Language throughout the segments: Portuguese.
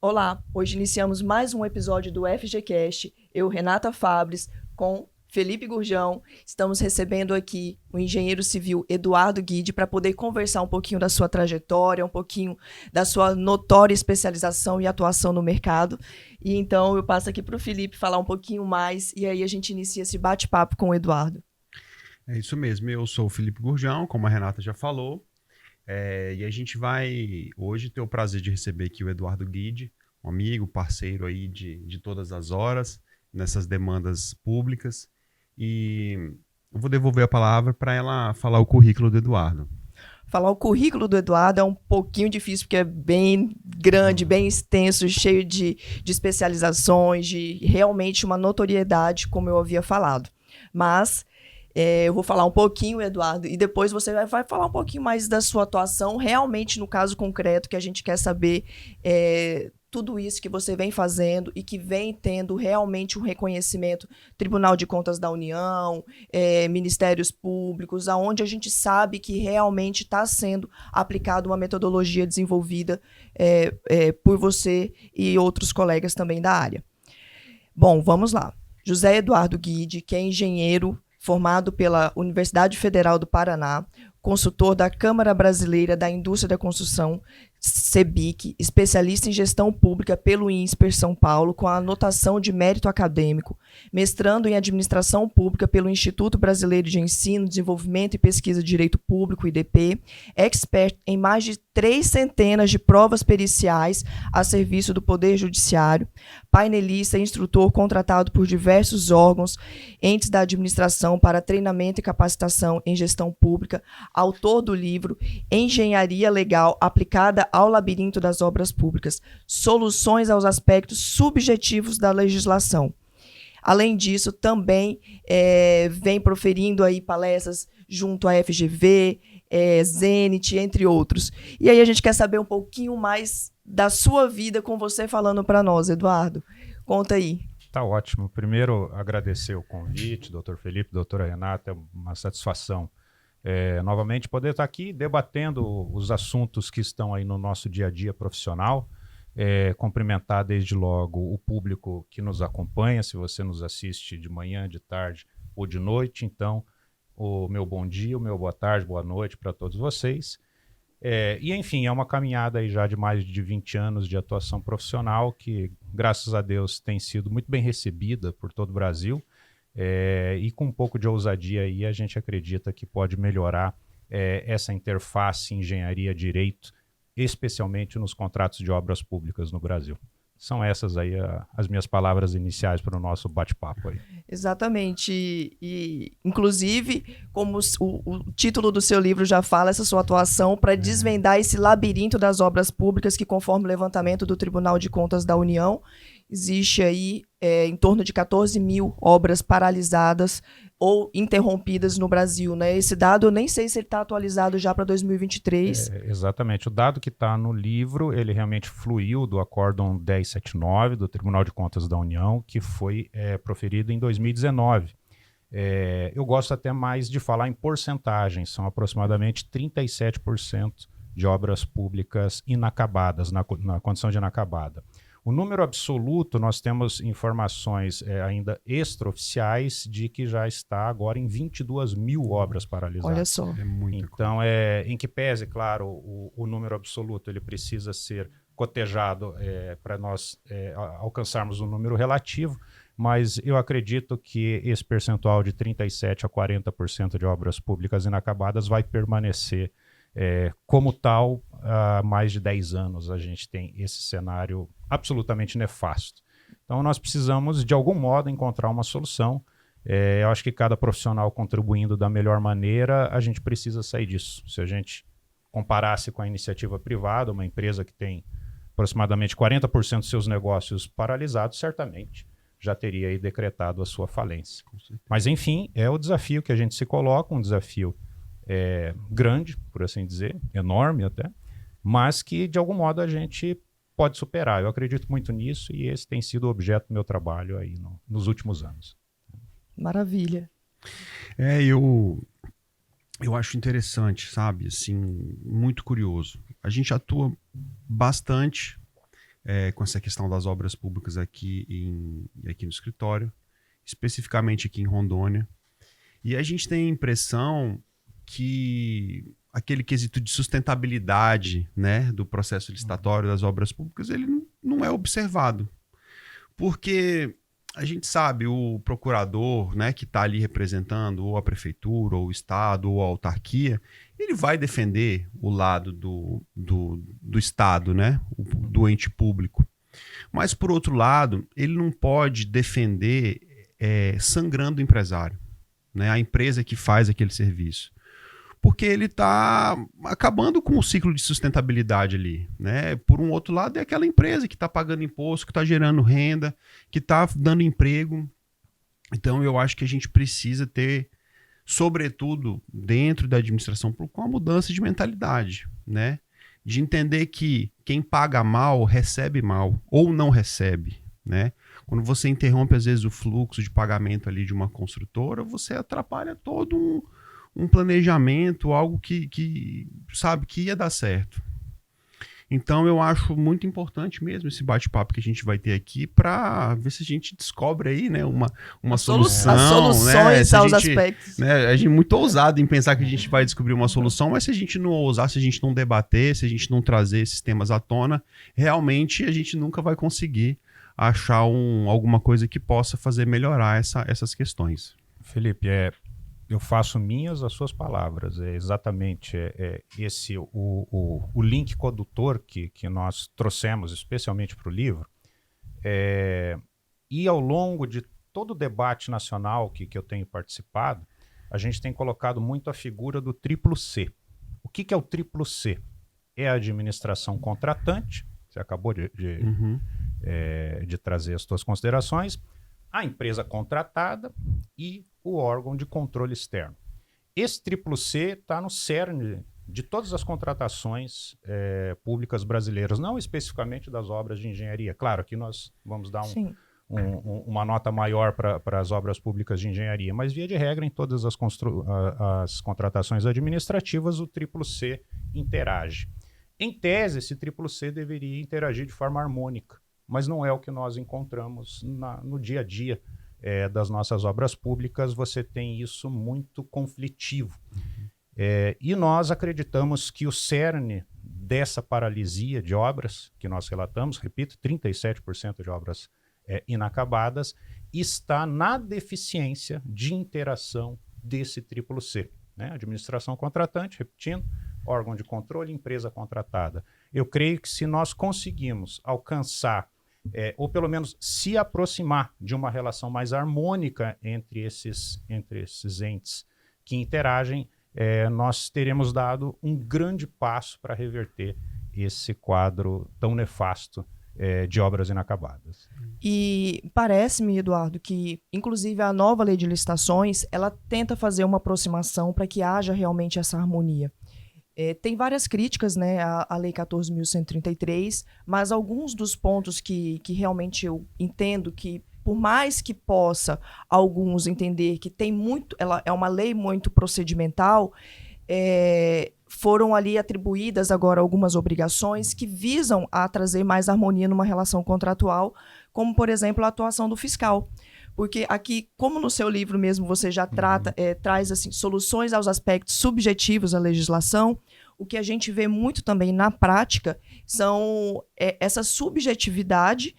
Olá, hoje iniciamos mais um episódio do FGCast. Eu, Renata Fabres, com Felipe Gurjão, estamos recebendo aqui o engenheiro civil Eduardo Guide para poder conversar um pouquinho da sua trajetória, um pouquinho da sua notória especialização e atuação no mercado. E então eu passo aqui para o Felipe falar um pouquinho mais e aí a gente inicia esse bate-papo com o Eduardo. É isso mesmo, eu sou o Felipe Gurjão, como a Renata já falou, e a gente vai hoje ter o prazer de receber aqui o Eduardo Guide, um amigo, parceiro aí de todas as horas, nessas demandas públicas, e eu vou devolver a palavra para ela falar o currículo do Eduardo. Falar o currículo do Eduardo é um pouquinho difícil, porque é bem grande, bem extenso, cheio de especializações, de realmente uma notoriedade, como eu havia falado. Mas eu vou falar um pouquinho, Eduardo, e depois você vai falar um pouquinho mais da sua atuação, realmente no caso concreto, que a gente quer saber tudo isso que você vem fazendo e que vem tendo realmente um reconhecimento, Tribunal de Contas da União, Ministérios Públicos, aonde a gente sabe que realmente está sendo aplicada uma metodologia desenvolvida por você e outros colegas também da área. Bom, vamos lá. José Eduardo Guide, que é engenheiro formado pela Universidade Federal do Paraná, consultor da Câmara Brasileira da Indústria da Construção, CEBIC, especialista em gestão pública pelo INSPER São Paulo, com a anotação de mérito acadêmico, mestrando em administração pública pelo Instituto Brasileiro de Ensino, Desenvolvimento e Pesquisa de Direito Público, IDP, expert em mais de 300 de provas periciais a serviço do Poder Judiciário, painelista e instrutor contratado por diversos órgãos, entes da administração para treinamento e capacitação em gestão pública, autor do livro Engenharia Legal aplicada ao labirinto das obras públicas, soluções aos aspectos subjetivos da legislação. Além disso, também vem proferindo aí palestras junto à FGV, Zenit, entre outros. E aí a gente quer saber um pouquinho mais da sua vida com você falando para nós, Eduardo. Conta aí. Tá ótimo. Primeiro, agradecer o convite, doutor Felipe, doutora Renata, é uma satisfação novamente poder estar aqui debatendo os assuntos que estão aí no nosso dia a dia profissional. Cumprimentar desde logo o público que nos acompanha, se você nos assiste de manhã, de tarde ou de noite, então o meu bom dia, o meu boa tarde, boa noite para todos vocês. E enfim, é uma caminhada aí já de mais de 20 anos de atuação profissional que, graças a Deus, tem sido muito bem recebida por todo o Brasil. E com um pouco de ousadia aí, a gente acredita que pode melhorar essa interface engenharia-direito, especialmente nos contratos de obras públicas no Brasil. São essas aí as minhas palavras iniciais para o nosso bate-papo aí. Exatamente. E inclusive, como o título do seu livro já fala, essa sua atuação para desvendar esse labirinto das obras públicas que, conforme o levantamento do Tribunal de Contas da União, existe aí em torno de 14 mil obras paralisadas ou interrompidas no Brasil, né? Esse dado eu nem sei se ele está atualizado já para 2023. Exatamente. O dado que está no livro, ele realmente fluiu do Acórdão 1079 do Tribunal de Contas da União, que foi proferido em 2019. Eu gosto até mais de falar em porcentagens, são aproximadamente 37% de obras públicas inacabadas, na condição de inacabada. O número absoluto, nós temos informações ainda extraoficiais de que já está agora em 22 mil obras paralisadas. Olha só. É muito. Então, em que pese, claro, o número absoluto ele precisa ser cotejado para nós alcançarmos um número relativo, mas eu acredito que esse percentual de 37% a 40% de obras públicas inacabadas vai permanecer como tal. Há mais de 10 anos a gente tem esse cenário absolutamente nefasto. Então nós precisamos de algum modo encontrar uma solução. Eu acho que cada profissional contribuindo da melhor maneira, a gente precisa sair disso. Se a gente comparasse com a iniciativa privada, uma empresa que tem aproximadamente 40% dos seus negócios paralisados, certamente já teria aí decretado a sua falência. Mas enfim, é o desafio que a gente se coloca, um desafio grande, por assim dizer, enorme até, mas que de algum modo a gente pode superar. Eu acredito muito nisso e esse tem sido o objeto do meu trabalho aí nos últimos anos. Maravilha. Eu acho interessante, sabe? Assim, muito curioso. A gente atua bastante com essa questão das obras públicas aqui no escritório, especificamente aqui em Rondônia. E a gente tem a impressão que aquele quesito de sustentabilidade, né, do processo licitatório das obras públicas, ele não é observado. Porque a gente sabe, o procurador, né, que está ali representando ou a prefeitura, ou o estado, ou a autarquia, ele vai defender o lado do estado, né, do ente público. Mas, por outro lado, ele não pode defender sangrando o empresário, né, a empresa que faz aquele serviço. Porque ele está acabando com o ciclo de sustentabilidade ali, né? Por um outro lado, é aquela empresa que está pagando imposto, que está gerando renda, que está dando emprego. Então, eu acho que a gente precisa ter, sobretudo dentro da administração pública, uma mudança de mentalidade, né? De entender que quem paga mal, recebe mal, ou não recebe, né? Quando você interrompe, às vezes, o fluxo de pagamento ali de uma construtora, você atrapalha todo um planejamento, algo que sabe, que ia dar certo. Então, eu acho muito importante mesmo esse bate-papo que a gente vai ter aqui para ver se a gente descobre aí, né, uma solução. As soluções aos aspectos. Né, a gente é muito ousado em pensar que a gente vai descobrir uma solução, mas se a gente não ousar, se a gente não debater, se a gente não trazer esses temas à tona, realmente a gente nunca vai conseguir achar alguma coisa que possa fazer melhorar essas questões. Felipe, eu faço minhas as suas palavras. É exatamente esse o link condutor que nós trouxemos especialmente para o livro. E ao longo de todo o debate nacional que eu tenho participado, a gente tem colocado muito a figura do triplo C. O que é o triplo C? É a administração contratante, você acabou de trazer as suas considerações, a empresa contratada e o órgão de controle externo. Esse triplo C está no cerne de todas as contratações públicas brasileiras, não especificamente das obras de engenharia. Claro que nós vamos dar uma nota maior para as obras públicas de engenharia, mas via de regra em todas as contratações administrativas o triplo C interage. Em tese, esse triplo C deveria interagir de forma harmônica, mas não é o que nós encontramos no dia a dia das nossas obras públicas. Você tem isso muito conflitivo. E nós acreditamos que o cerne dessa paralisia de obras, que nós relatamos, repito, 37% de obras inacabadas, está na deficiência de interação desse triplo C, né? Administração contratante, repetindo, órgão de controle, empresa contratada. Eu creio que se nós conseguimos alcançar ou pelo menos se aproximar de uma relação mais harmônica entre esses entes que interagem, nós teremos dado um grande passo para reverter esse quadro tão nefasto de obras inacabadas. E parece-me, Eduardo, que inclusive a nova lei de licitações, ela tenta fazer uma aproximação para que haja realmente essa harmonia. Tem várias críticas, né, à Lei 14.133, mas alguns dos pontos que realmente eu entendo que, por mais que possa alguns entender que ela é uma lei muito procedimental, foram ali atribuídas agora algumas obrigações que visam a trazer mais harmonia numa relação contratual, como, por exemplo, a atuação do fiscal. Porque aqui, como no seu livro mesmo você já traz assim, soluções aos aspectos subjetivos da legislação, o que a gente vê muito também na prática são essa subjetividade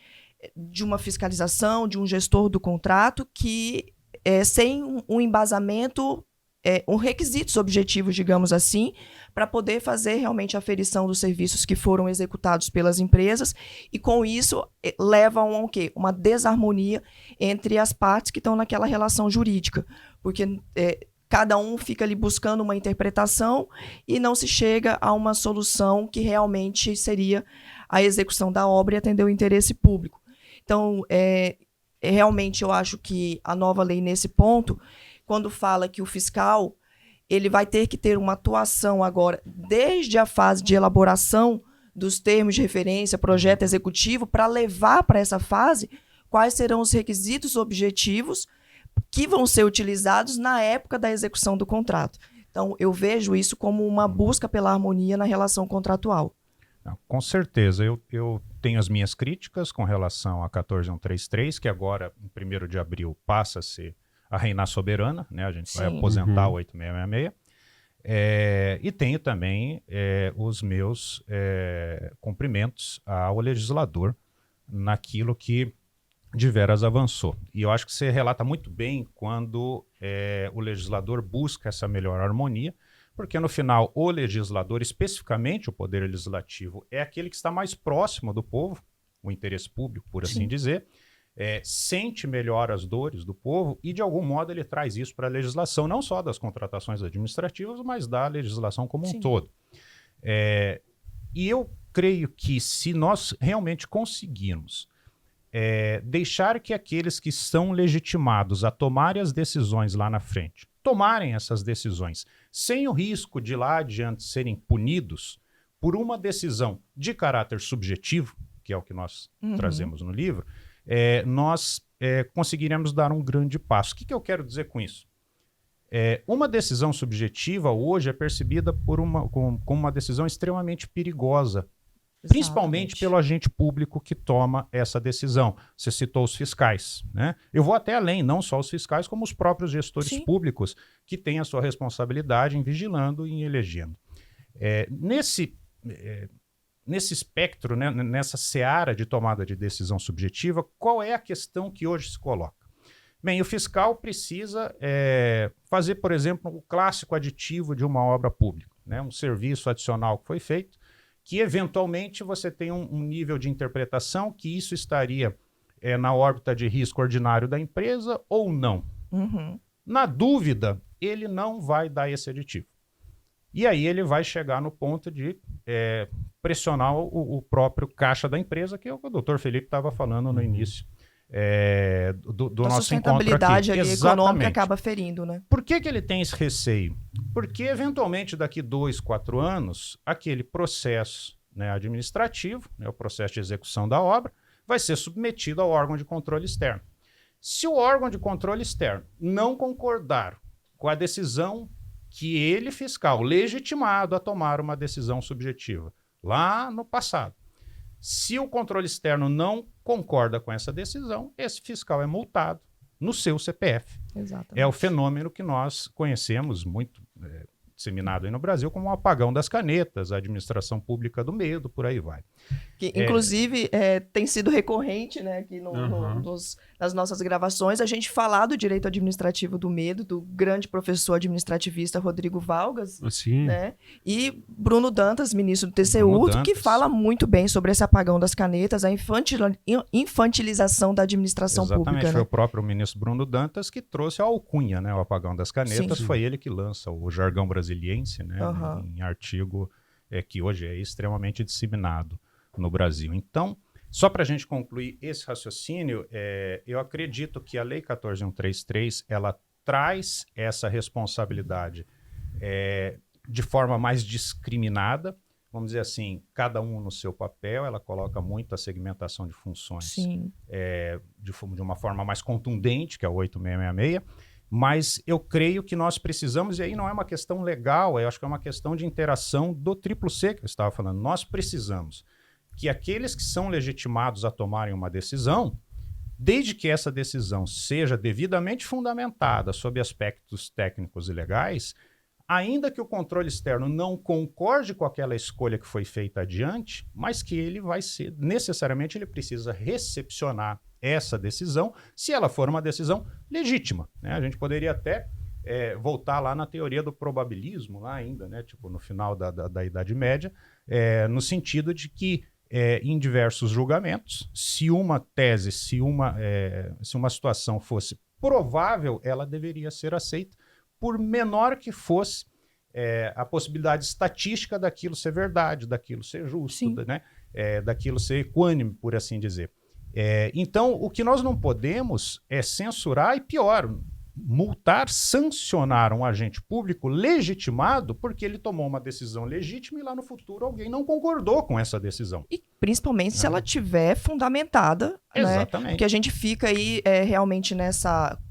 de uma fiscalização, de um gestor do contrato, que sem um embasamento, requisitos objetivos, digamos assim, para poder fazer realmente a aferição dos serviços que foram executados pelas empresas, e com isso levam a quê? Uma desarmonia entre as partes que estão naquela relação jurídica, porque cada um fica ali buscando uma interpretação e não se chega a uma solução que realmente seria a execução da obra e atender o interesse público. Então, realmente eu acho que a nova lei nesse ponto, quando fala que o fiscal ele vai ter que ter uma atuação agora, desde a fase de elaboração dos termos de referência, projeto executivo, para levar para essa fase quais serão os requisitos objetivos que vão ser utilizados na época da execução do contrato. Então, eu vejo isso como uma busca pela harmonia na relação contratual. Com certeza. Eu tenho as minhas críticas com relação a 14133, que agora, em 1º de abril, passa a reinar soberana, né? A gente vai aposentar o 8666. E tenho também os meus cumprimentos ao legislador naquilo que de veras avançou. E eu acho que você relata muito bem quando o legislador busca essa melhor harmonia, porque no final o legislador, especificamente o poder legislativo, é aquele que está mais próximo do povo, o interesse público, por assim dizer, sente melhor as dores do povo e de algum modo ele traz isso para a legislação, não só das contratações administrativas, mas da legislação como um todo. E eu creio que se nós realmente conseguirmos deixar que aqueles que são legitimados a tomarem as decisões lá na frente, tomarem essas decisões, sem o risco de lá adiante serem punidos por uma decisão de caráter subjetivo, que é o que nós trazemos no livro, nós conseguiremos dar um grande passo. O que eu quero dizer com isso? Uma decisão subjetiva hoje é percebida como uma decisão extremamente perigosa, principalmente pelo agente público que toma essa decisão. Você citou os fiscais, né? Eu vou até além, não só os fiscais, como os próprios gestores públicos que têm a sua responsabilidade em vigilando e em elegendo. Nesse espectro, né, nessa seara de tomada de decisão subjetiva, qual é a questão que hoje se coloca? Bem, o fiscal precisa fazer, por exemplo, o clássico aditivo de uma obra pública, né, um serviço adicional que foi feito, que eventualmente você tem um nível de interpretação que isso estaria na órbita de risco ordinário da empresa ou não. Na dúvida, ele não vai dar esse aditivo. E aí ele vai chegar no ponto de pressionar o próprio caixa da empresa, que é o que o doutor Felipe estava falando no início do nosso encontro aqui. A sustentabilidade econômica acaba ferindo, né? Por que ele tem esse receio? Porque, eventualmente, daqui 2, 4 anos, aquele processo, né, administrativo, né, o processo de execução da obra, vai ser submetido ao órgão de controle externo. Se o órgão de controle externo não concordar com a decisão que ele, fiscal, legitimado a tomar uma decisão subjetiva, lá no passado, se o controle externo não concorda com essa decisão, esse fiscal é multado no seu CPF. Exatamente. É o fenômeno que nós conhecemos muito disseminado aí no Brasil como o apagão das canetas, a administração pública do medo, por aí vai. Que, inclusive, tem sido recorrente, né, aqui nas nossas gravações, a gente falar do direito administrativo do medo, do grande professor administrativista Rodrigo Valgas, né, e Bruno Dantas, ministro do TCU, que fala muito bem sobre esse apagão das canetas, a infantilização da administração pública. Exatamente, né? Foi o próprio ministro Bruno Dantas que trouxe a alcunha, né, o apagão das canetas. Foi ele que lança o jargão brasiliense, né, em artigo que hoje é extremamente disseminado no Brasil. Então, só para a gente concluir esse raciocínio, eu acredito que a Lei 14133, ela traz essa responsabilidade de forma mais discriminada, vamos dizer assim, cada um no seu papel, ela coloca muito a segmentação de funções de uma forma mais contundente, que é o 8666, mas eu creio que nós precisamos, e aí não é uma questão legal, eu acho que é uma questão de interação do triplo C que eu estava falando. Nós precisamos que aqueles que são legitimados a tomarem uma decisão, desde que essa decisão seja devidamente fundamentada sob aspectos técnicos e legais, ainda que o controle externo não concorde com aquela escolha que foi feita adiante, mas que ele vai ser, necessariamente ele precisa recepcionar essa decisão, se ela for uma decisão legítima, né? A gente poderia até voltar lá na teoria do probabilismo, lá ainda, né? Tipo, no final da Idade Média, no sentido de que em diversos julgamentos, se uma tese, se uma situação fosse provável, ela deveria ser aceita, por menor que fosse a possibilidade estatística daquilo ser verdade, daquilo ser justo, né? Daquilo ser equânime, por assim dizer. Então, o que nós não podemos é censurar e, pior, multar, sancionar um agente público legitimado porque ele tomou uma decisão legítima e lá no futuro alguém não concordou com essa decisão. E principalmente se ela tiver fundamentada, exatamente, né? Porque a gente fica aí realmente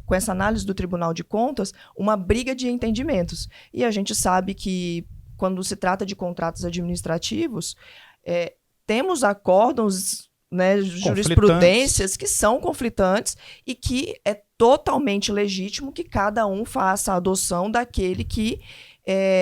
com essa análise do Tribunal de Contas, uma briga de entendimentos. E a gente sabe que quando se trata de contratos administrativos, temos acórdãos né, jurisprudências que são conflitantes e que é totalmente legítimo que cada um faça a adoção daquele que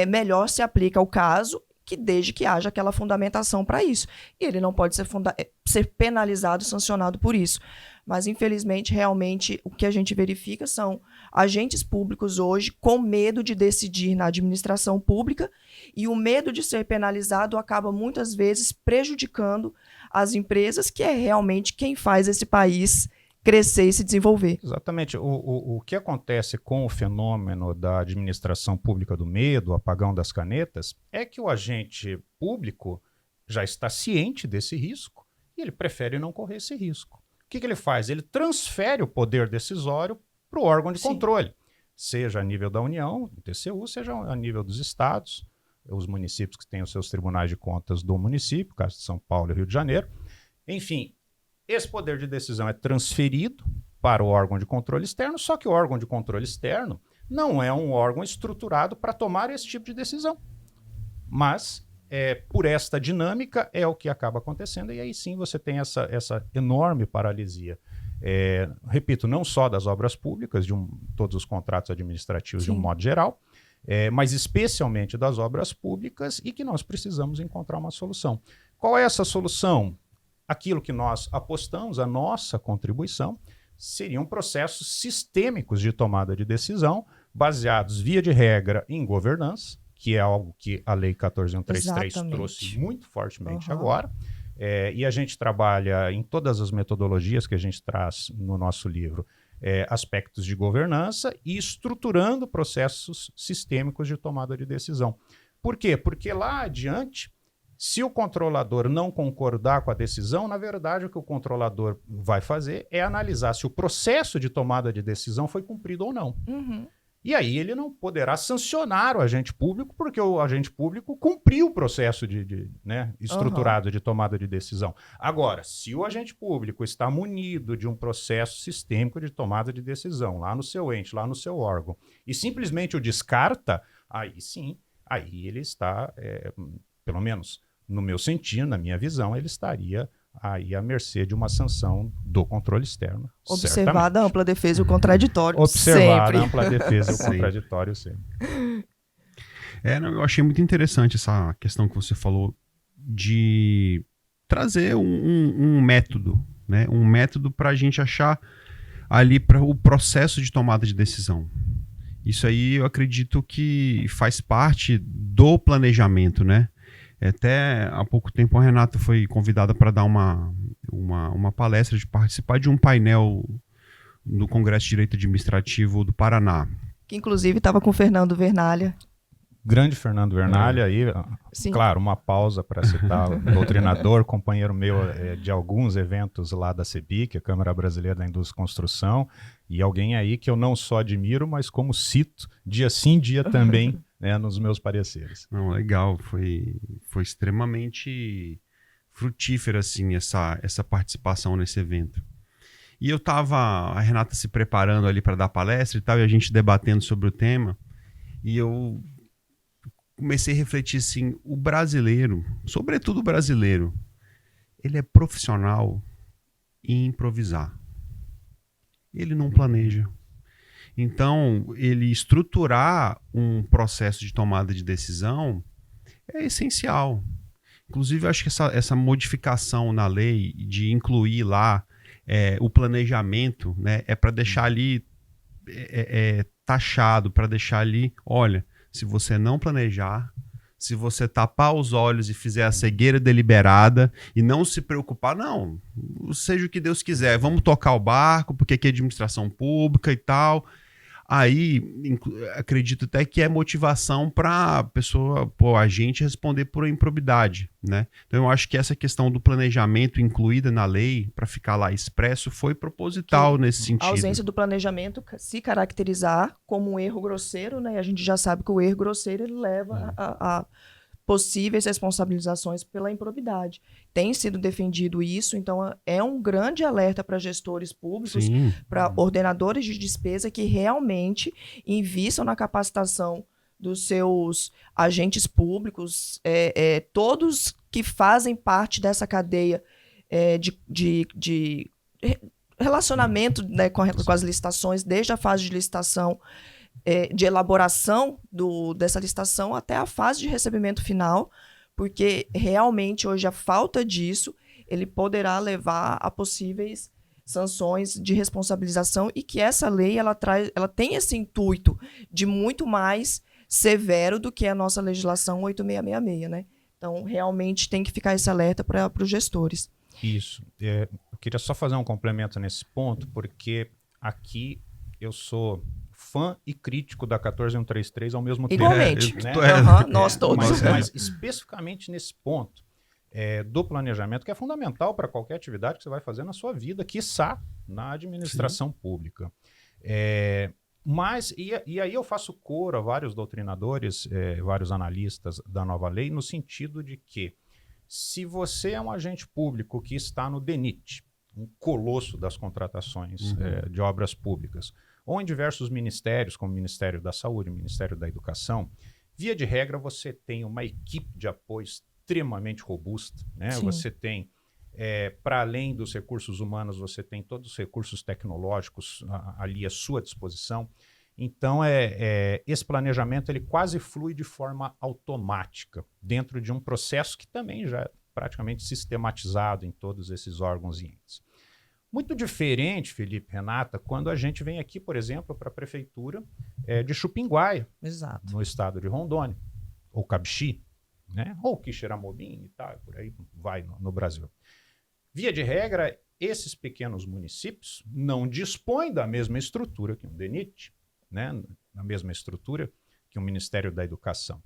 melhor se aplica ao caso, que desde que haja aquela fundamentação para isso. E ele não pode ser penalizado, sancionado por isso. Mas, infelizmente, realmente, o que a gente verifica são agentes públicos hoje com medo de decidir na administração pública, e o medo de ser penalizado acaba, muitas vezes, prejudicando as empresas, que é realmente quem faz esse país crescer e se desenvolver. Exatamente. O que acontece com o fenômeno da administração pública do medo, o apagão das canetas, é que o agente público já está ciente desse risco e ele prefere não correr esse risco. O que ele faz? Ele transfere o poder decisório para o órgão de controle, seja a nível da União, do TCU, seja a nível dos estados, os municípios que têm os seus tribunais de contas do município, caso de São Paulo e Rio de Janeiro. Enfim, esse poder de decisão é transferido para o órgão de controle externo, só que o órgão de controle externo não é um órgão estruturado para tomar esse tipo de decisão. Mas, por esta dinâmica, é o que acaba acontecendo, e aí sim você tem essa enorme paralisia. Repito, não só das obras públicas, todos os contratos administrativos de um modo geral, mas especialmente das obras públicas, e que nós precisamos encontrar uma solução. Qual é essa solução? Aquilo que nós apostamos, a nossa contribuição, seriam processos sistêmicos de tomada de decisão, baseados, via de regra, em governança, que é algo que a Lei 14.133 trouxe muito fortemente agora. E a gente trabalha em todas as metodologias que a gente traz no nosso livro, aspectos de governança e estruturando processos sistêmicos de tomada de decisão. Por quê? Porque lá adiante, se o controlador não concordar com a decisão, na verdade o que o controlador vai fazer é analisar se o processo de tomada de decisão foi cumprido ou não. E aí ele não poderá sancionar o agente público, porque o agente público cumpriu o processo estruturado de tomada de decisão. Agora, se o agente público está munido de um processo sistêmico de tomada de decisão lá no seu ente, lá no seu órgão, e simplesmente o descarta, aí sim, aí ele está, pelo menos no meu sentido, na minha visão, ele estaria aí à mercê de uma sanção do controle externo. Observada a ampla defesa e o contraditório. Observada a ampla defesa e o contraditório sempre. Eu achei muito interessante essa questão que você falou de trazer um método, né? Um método para a gente achar ali para o processo de tomada de decisão. Isso aí eu acredito que faz parte do planejamento, né? Até há pouco tempo a Renata foi convidada para dar uma palestra, de participar de um painel do Congresso de Direito Administrativo do Paraná. Que inclusive estava com o Fernando Vernalha. Grande Fernando Vernalha, aí, claro, uma pausa para citar o doutrinador, companheiro meu de alguns eventos lá da CEBIC, a Câmara Brasileira da Indústria e Construção, e alguém aí que eu não só admiro, mas como cito, dia sim, dia também, nos meus pareceres. Não, legal, foi extremamente frutífera assim, essa participação nesse evento. E a Renata se preparando ali para dar palestra e tal, e a gente debatendo sobre o tema, e eu comecei a refletir assim, o brasileiro, sobretudo o brasileiro, ele é profissional em improvisar. Ele não planeja. Então, ele estruturar um processo de tomada de decisão é essencial. Inclusive, eu acho que essa modificação na lei de incluir lá o planejamento, né, é para deixar ali taxado, para deixar ali, olha, se você não planejar, se você tapar os olhos e fizer a cegueira deliberada e não se preocupar, não, seja o que Deus quiser, vamos tocar o barco, porque aqui é administração pública e tal. Aí, acredito até que é motivação para a pessoa, a gente responder por improbidade, né? Então, eu acho que essa questão do planejamento incluída na lei, para ficar lá expresso, foi proposital nesse sentido. A ausência do planejamento se caracterizar como um erro grosseiro, né? E a gente já sabe que o erro grosseiro ele leva a possíveis responsabilizações pela improbidade. Tem sido defendido isso, então é um grande alerta para gestores públicos, para ordenadores de despesa que realmente invistam na capacitação dos seus agentes públicos, todos que fazem parte dessa cadeia de relacionamento, né, com as licitações, desde a fase de licitação, de elaboração dessa licitação até a fase de recebimento final, porque realmente hoje a falta disso, ele poderá levar a possíveis sanções de responsabilização, e que essa lei ela tem esse intuito de muito mais severo do que a nossa legislação 8666, né? Então, realmente tem que ficar esse alerta para os gestores. Isso. Eu queria só fazer um complemento nesse ponto, porque aqui eu sou fã e crítico da 14133 ao mesmo tempo. Igualmente. Né? Nós todos. Mas especificamente nesse ponto do planejamento, que é fundamental para qualquer atividade que você vai fazer na sua vida, quiçá na administração pública. E aí eu faço coro a vários doutrinadores, vários analistas da nova lei, no sentido de que, se você é um agente público que está no DENIT, um colosso das contratações de obras públicas, ou em diversos ministérios, como o Ministério da Saúde, o Ministério da Educação, via de regra você tem uma equipe de apoio extremamente robusta, né? Você tem, para além dos recursos humanos, você tem todos os recursos tecnológicos ali à sua disposição. Então, esse planejamento ele quase flui de forma automática, dentro de um processo que também já é praticamente sistematizado em todos esses órgãos e entes. Muito diferente, Felipe, Renata, quando a gente vem aqui, por exemplo, para a prefeitura de Chupinguaia, Exato. no estado de Rondônia, ou Cabixi, né? Ou Quixeramobim e tal, por aí vai no Brasil. Via de regra, esses pequenos municípios não dispõem da mesma estrutura que um DENIT, né? Na mesma estrutura que o Ministério da Educação.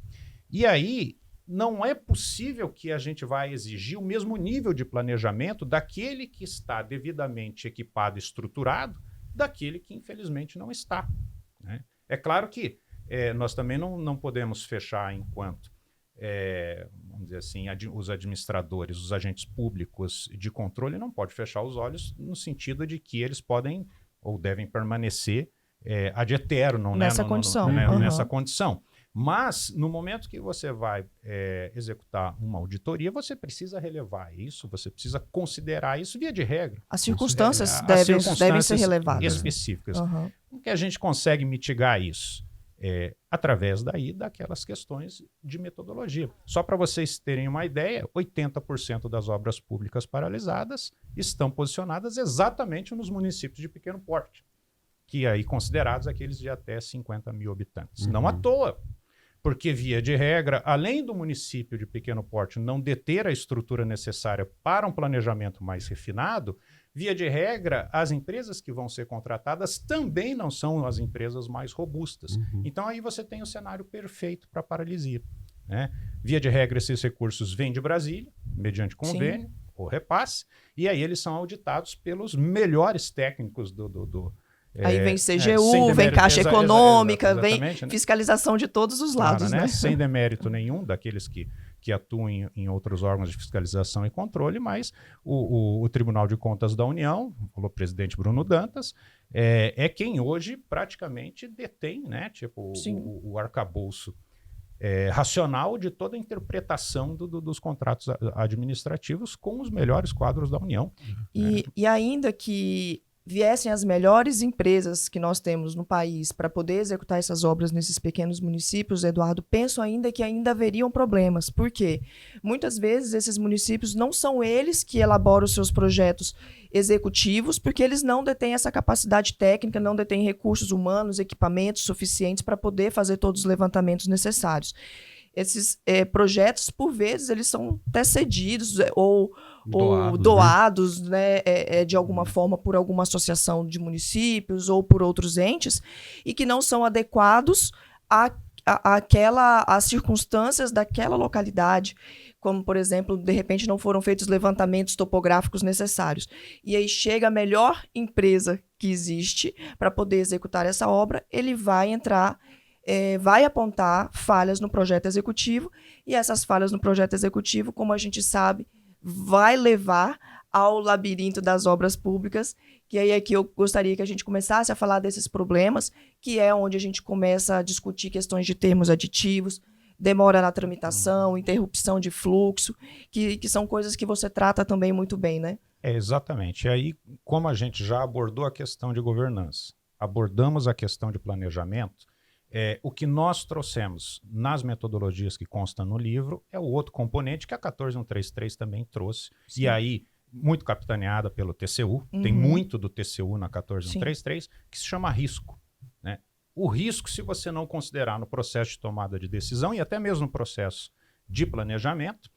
E aí, não é possível que a gente vá exigir o mesmo nível de planejamento daquele que está devidamente equipado e estruturado, daquele que infelizmente não está, né? É claro que nós também não podemos fechar enquanto, vamos dizer assim, os administradores, os agentes públicos de controle não podem fechar os olhos no sentido de que eles podem ou devem permanecer ad eternum, nessa condição. Nessa condição. Mas, no momento que você vai executar uma auditoria, você precisa relevar isso, você precisa considerar isso via de regra. As circunstâncias devem ser relevadas. Específicas. Como que a gente consegue mitigar isso? Através daquelas questões de metodologia. Só para vocês terem uma ideia, 80% das obras públicas paralisadas estão posicionadas exatamente nos municípios de pequeno porte, que aí considerados aqueles de até 50 mil habitantes. Não à toa. Porque, via de regra, além do município de pequeno porte não deter a estrutura necessária para um planejamento mais refinado, via de regra, as empresas que vão ser contratadas também não são as empresas mais robustas. Então, aí você tem o cenário perfeito para paralisia, né? Via de regra, esses recursos vêm de Brasília, mediante convênio ou repasse, e aí eles são auditados pelos melhores técnicos aí vem CGU, vem Caixa Econômica, vem né? fiscalização de todos os lados. Claro, né? Sem demérito nenhum daqueles que atuam em outros órgãos de fiscalização e controle, mas o Tribunal de Contas da União, o presidente Bruno Dantas, é quem hoje praticamente detém, né, tipo, o arcabouço racional de toda a interpretação dos contratos administrativos com os melhores quadros da União. E ainda que viessem as melhores empresas que nós temos no país para poder executar essas obras nesses pequenos municípios, Eduardo, penso ainda que ainda haveriam problemas. Por quê? Muitas vezes esses municípios não são eles que elaboram os seus projetos executivos, porque eles não detêm essa capacidade técnica, não detêm recursos humanos, equipamentos suficientes para poder fazer todos os levantamentos necessários. Esses projetos, por vezes, eles são até cedidos ou doados, né, de alguma forma por alguma associação de municípios ou por outros entes, e que não são adequados às circunstâncias daquela localidade, como, por exemplo, de repente não foram feitos levantamentos topográficos necessários. E aí chega a melhor empresa que existe para poder executar essa obra, ele vai entrar, vai apontar falhas no projeto executivo, e essas falhas no projeto executivo, como a gente sabe, vai levar ao labirinto das obras públicas, que aí aqui eu gostaria que a gente começasse a falar desses problemas, que é onde a gente começa a discutir questões de termos aditivos, demora na tramitação, interrupção de fluxo, que são coisas que você trata também muito bem, né? Exatamente. E aí, como a gente já abordou a questão de governança, abordamos a questão de planejamento, o que nós trouxemos nas metodologias que constam no livro é o outro componente que a 14133 também trouxe. Sim. E aí, muito capitaneada pelo TCU, tem muito do TCU na 14133, sim, que se chama risco. Né? O risco, se você não considerar no processo de tomada de decisão e até mesmo no processo de planejamento,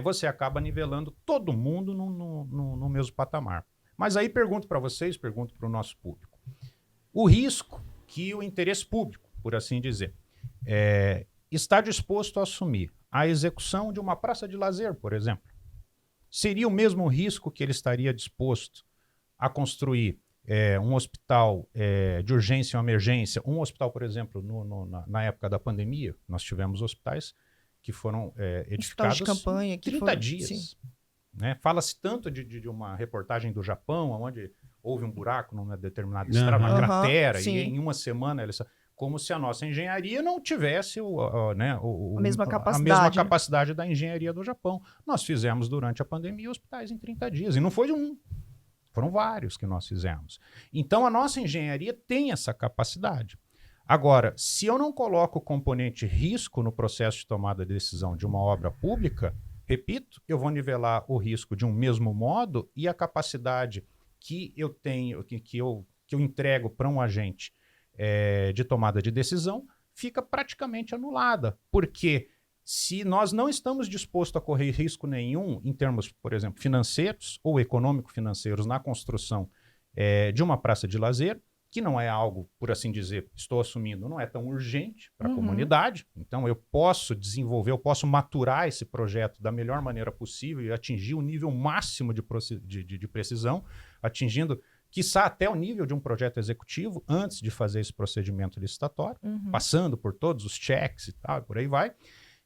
você acaba nivelando todo mundo no mesmo patamar. Mas aí pergunto para vocês, pergunto para o nosso público. O risco que o interesse público, por assim dizer, está disposto a assumir a execução de uma praça de lazer, por exemplo, seria o mesmo risco que ele estaria disposto a construir um hospital de urgência ou emergência, um hospital, por exemplo, na época da pandemia, nós tivemos hospitais que foram edificados de campanha, que 30 dias. Né? Fala-se tanto de uma reportagem do Japão, onde houve um buraco numa determinada estrada, uma cratera, e em uma semana eles... Como se a nossa engenharia não tivesse a mesma capacidade da engenharia do Japão. Nós fizemos durante a pandemia hospitais em 30 dias. E não foi um, foram vários que nós fizemos. Então a nossa engenharia tem essa capacidade. Agora, se eu não coloco o componente risco no processo de tomada de decisão de uma obra pública, repito, eu vou nivelar o risco de um mesmo modo e a capacidade que eu tenho, que eu entrego para um agente de tomada de decisão, fica praticamente anulada. Porque se nós não estamos dispostos a correr risco nenhum em termos, por exemplo, financeiros ou econômico-financeiros na construção de uma praça de lazer, que não é algo, por assim dizer, estou assumindo, não é tão urgente para a comunidade, então eu posso desenvolver, eu posso maturar esse projeto da melhor maneira possível e atingir o nível máximo de precisão, atingindo quiçá até o nível de um projeto executivo, antes de fazer esse procedimento licitatório, passando por todos os checks e tal, por aí vai.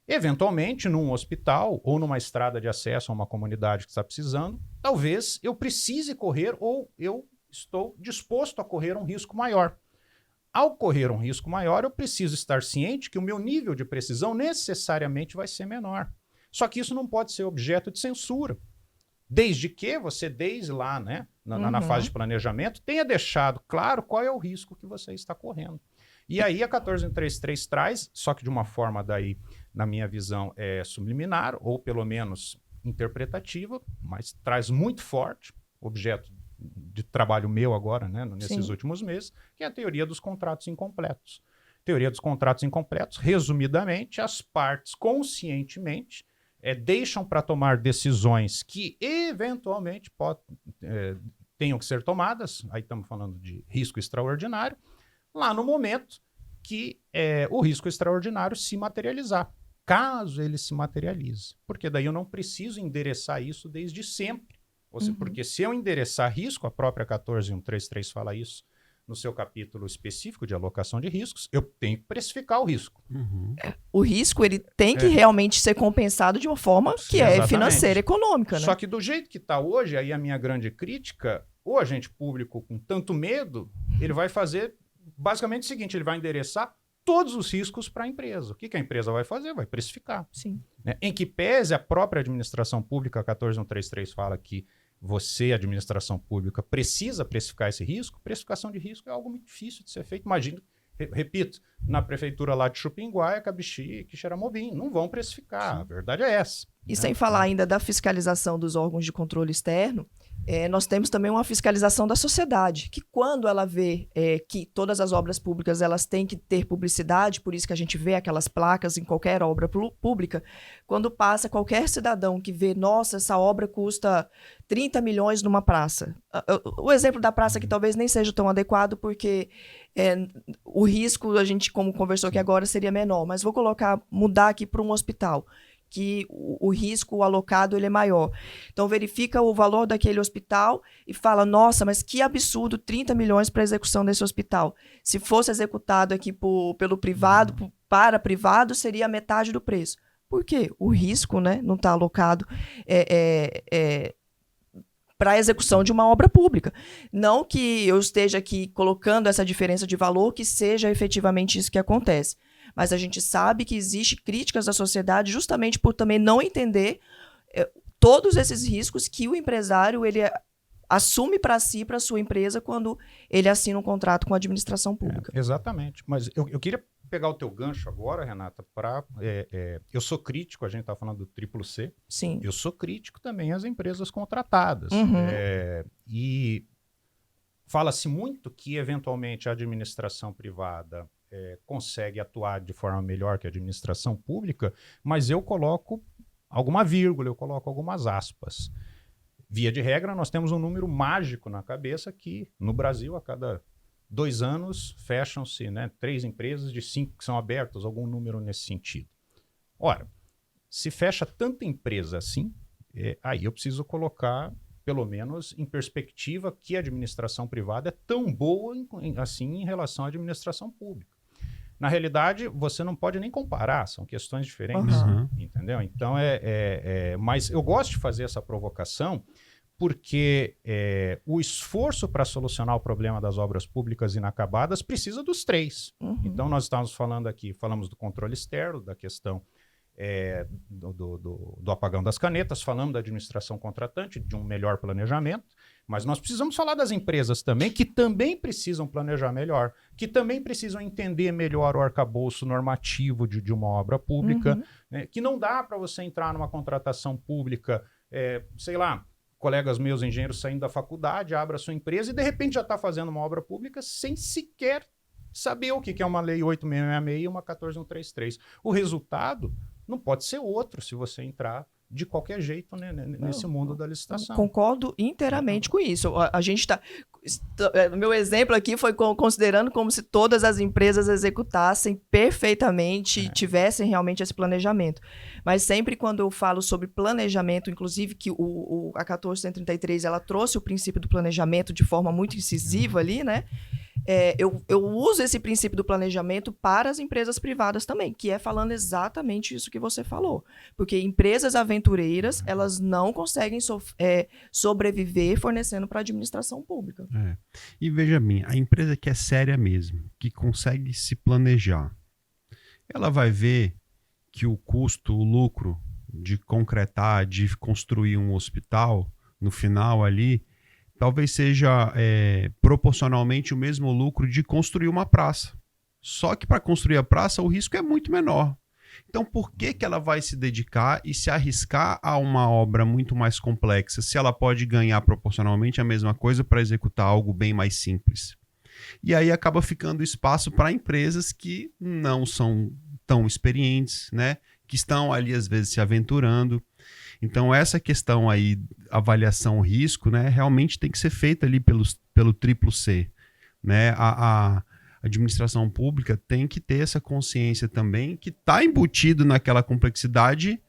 Eventualmente, num hospital ou numa estrada de acesso a uma comunidade que está precisando, talvez eu precise correr ou eu estou disposto a correr um risco maior. Ao correr um risco maior, eu preciso estar ciente que o meu nível de precisão necessariamente vai ser menor. Só que isso não pode ser objeto de censura. Desde que você, desde lá, né, na fase de planejamento, tenha deixado claro qual é o risco que você está correndo. E aí a 14133 traz, só que de uma forma daí, na minha visão, subliminar, ou pelo menos interpretativa, mas traz muito forte, objeto de trabalho meu agora, né, nesses últimos meses, que é a teoria dos contratos incompletos. Teoria dos contratos incompletos, resumidamente, as partes conscientemente deixam para tomar decisões que eventualmente tenham que ser tomadas, aí estamos falando de risco extraordinário, lá no momento que o risco extraordinário se materializar, caso ele se materialize. Porque daí eu não preciso endereçar isso desde sempre. Ou seja, porque se eu endereçar risco, a própria 14133 fala isso no seu capítulo específico de alocação de riscos, eu tenho que precificar o risco. O risco ele tem que realmente ser compensado de uma forma que é financeira, econômica. Né? Só que do jeito que está hoje, aí a minha grande crítica, o agente público com tanto medo, ele vai fazer basicamente o seguinte, ele vai endereçar todos os riscos para a empresa. O que a empresa vai fazer? Vai precificar. Sim. Né? Em que pese a própria administração pública, a 14133 fala que você, administração pública, precisa precificar esse risco, precificação de risco é algo muito difícil de ser feito. Imagina, repito, na prefeitura lá de Chupinguá, Cabixi e Quixeramobim, não vão precificar, a verdade é essa. E sem falar ainda da fiscalização dos órgãos de controle externo, nós temos também uma fiscalização da sociedade, que quando ela vê que todas as obras públicas elas têm que ter publicidade, por isso que a gente vê aquelas placas em qualquer obra pública, quando passa qualquer cidadão que vê, nossa, essa obra custa 30 milhões numa praça. O exemplo da praça que talvez nem seja tão adequado, porque o risco, a gente, como conversou aqui agora, seria menor, mas vou mudar aqui para um hospital, que o risco alocado ele é maior. Então, verifica o valor daquele hospital e fala, nossa, mas que absurdo, 30 milhões para a execução desse hospital. Se fosse executado aqui pelo privado, para privado, seria a metade do preço. Por quê? O risco, né, não está alocado para a execução de uma obra pública. Não que eu esteja aqui colocando essa diferença de valor, que seja efetivamente isso que acontece. mas a gente sabe que existe críticas da sociedade justamente por também não entender todos esses riscos que o empresário ele assume para si, para sua empresa, quando ele assina um contrato com a administração pública. Exatamente. Mas eu queria pegar o teu gancho agora, Renata, para... eu sou crítico, a gente está falando do triplo C. Sim. Eu sou crítico também às empresas contratadas. E fala-se muito que, eventualmente, a administração privada consegue atuar de forma melhor que a administração pública, mas eu coloco alguma vírgula, eu coloco algumas aspas. Via de regra, nós temos um número mágico na cabeça que, no Brasil, a cada 2 anos, fecham-se 3 empresas de 5 que são abertas, algum número nesse sentido. Ora, se fecha tanta empresa assim, aí eu preciso colocar, pelo menos, em perspectiva que a administração privada é tão boa assim em relação à administração pública. Na realidade, você não pode nem comparar, são questões diferentes, entendeu? Então, mas eu gosto de fazer essa provocação porque o esforço para solucionar o problema das obras públicas inacabadas precisa dos 3. Então, nós estamos falando aqui, falamos do controle externo, da questão do apagão das canetas, falamos da administração contratante, de um melhor planejamento, mas nós precisamos falar das empresas também, que também precisam planejar melhor, que também precisam entender melhor o arcabouço normativo de uma obra pública, né, que não dá para você entrar numa contratação pública, sei lá, colegas meus engenheiros saindo da faculdade, abre a sua empresa e de repente já está fazendo uma obra pública sem sequer saber o que é uma lei 8666 e uma 14133. O resultado não pode ser outro se você entrar de qualquer jeito, né, nesse mundo da licitação. Concordo inteiramente com isso. A gente está... O meu exemplo aqui foi considerando como se todas as empresas executassem perfeitamente e tivessem realmente esse planejamento. Mas sempre quando eu falo sobre planejamento, inclusive que a 14133 ela trouxe o princípio do planejamento de forma muito incisiva ali, né? Eu uso esse princípio do planejamento para as empresas privadas também, que é falando exatamente isso que você falou. Porque empresas aventureiras, elas não conseguem sobreviver fornecendo para a administração pública. E veja bem, a empresa que é séria mesmo, que consegue se planejar, ela vai ver que o custo, o lucro de concretar, de construir um hospital, no final ali, talvez seja proporcionalmente o mesmo lucro de construir uma praça. Só que para construir a praça o risco é muito menor. Então por que ela vai se dedicar e se arriscar a uma obra muito mais complexa se ela pode ganhar proporcionalmente a mesma coisa para executar algo bem mais simples? E aí acaba ficando espaço para empresas que não são tão experientes, né? Que estão ali às vezes se aventurando. Então essa questão aí, avaliação risco, né, realmente tem que ser feita ali pelo triplo C, né? A administração pública tem que ter essa consciência também que está embutido naquela complexidade,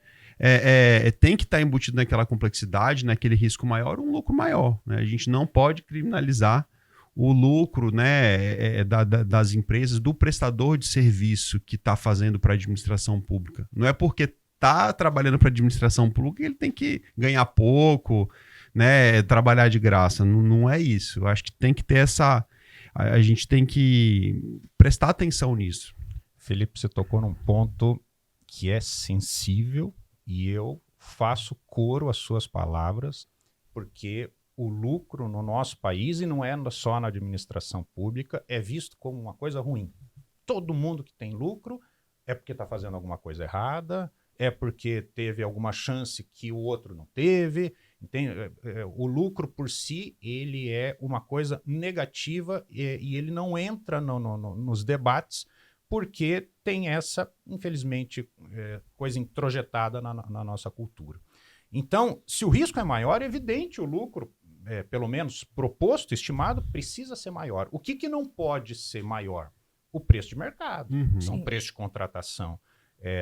tem que estar embutido naquela complexidade, naquele risco maior, um lucro maior, né? A gente não pode criminalizar o lucro, né, das empresas, do prestador de serviço que está fazendo para a administração pública. Não é porque está trabalhando para a administração pública ele tem que ganhar pouco, né, trabalhar de graça. Não é isso. Eu acho que tem que ter a gente tem que prestar atenção nisso. Felipe, você tocou num ponto que é sensível e eu faço coro às suas palavras, porque o lucro no nosso país, e não é só na administração pública, é visto como uma coisa ruim. Todo mundo que tem lucro é porque está fazendo alguma coisa errada, é porque teve alguma chance que o outro não teve. Entende? O lucro por si, ele é uma coisa negativa e ele não entra nos debates porque tem essa, infelizmente, coisa introjetada na nossa cultura. Então, se o risco é maior, é evidente o lucro, pelo menos proposto, estimado, precisa ser maior. O que não pode ser maior? O preço de mercado. Então, o preço de contratação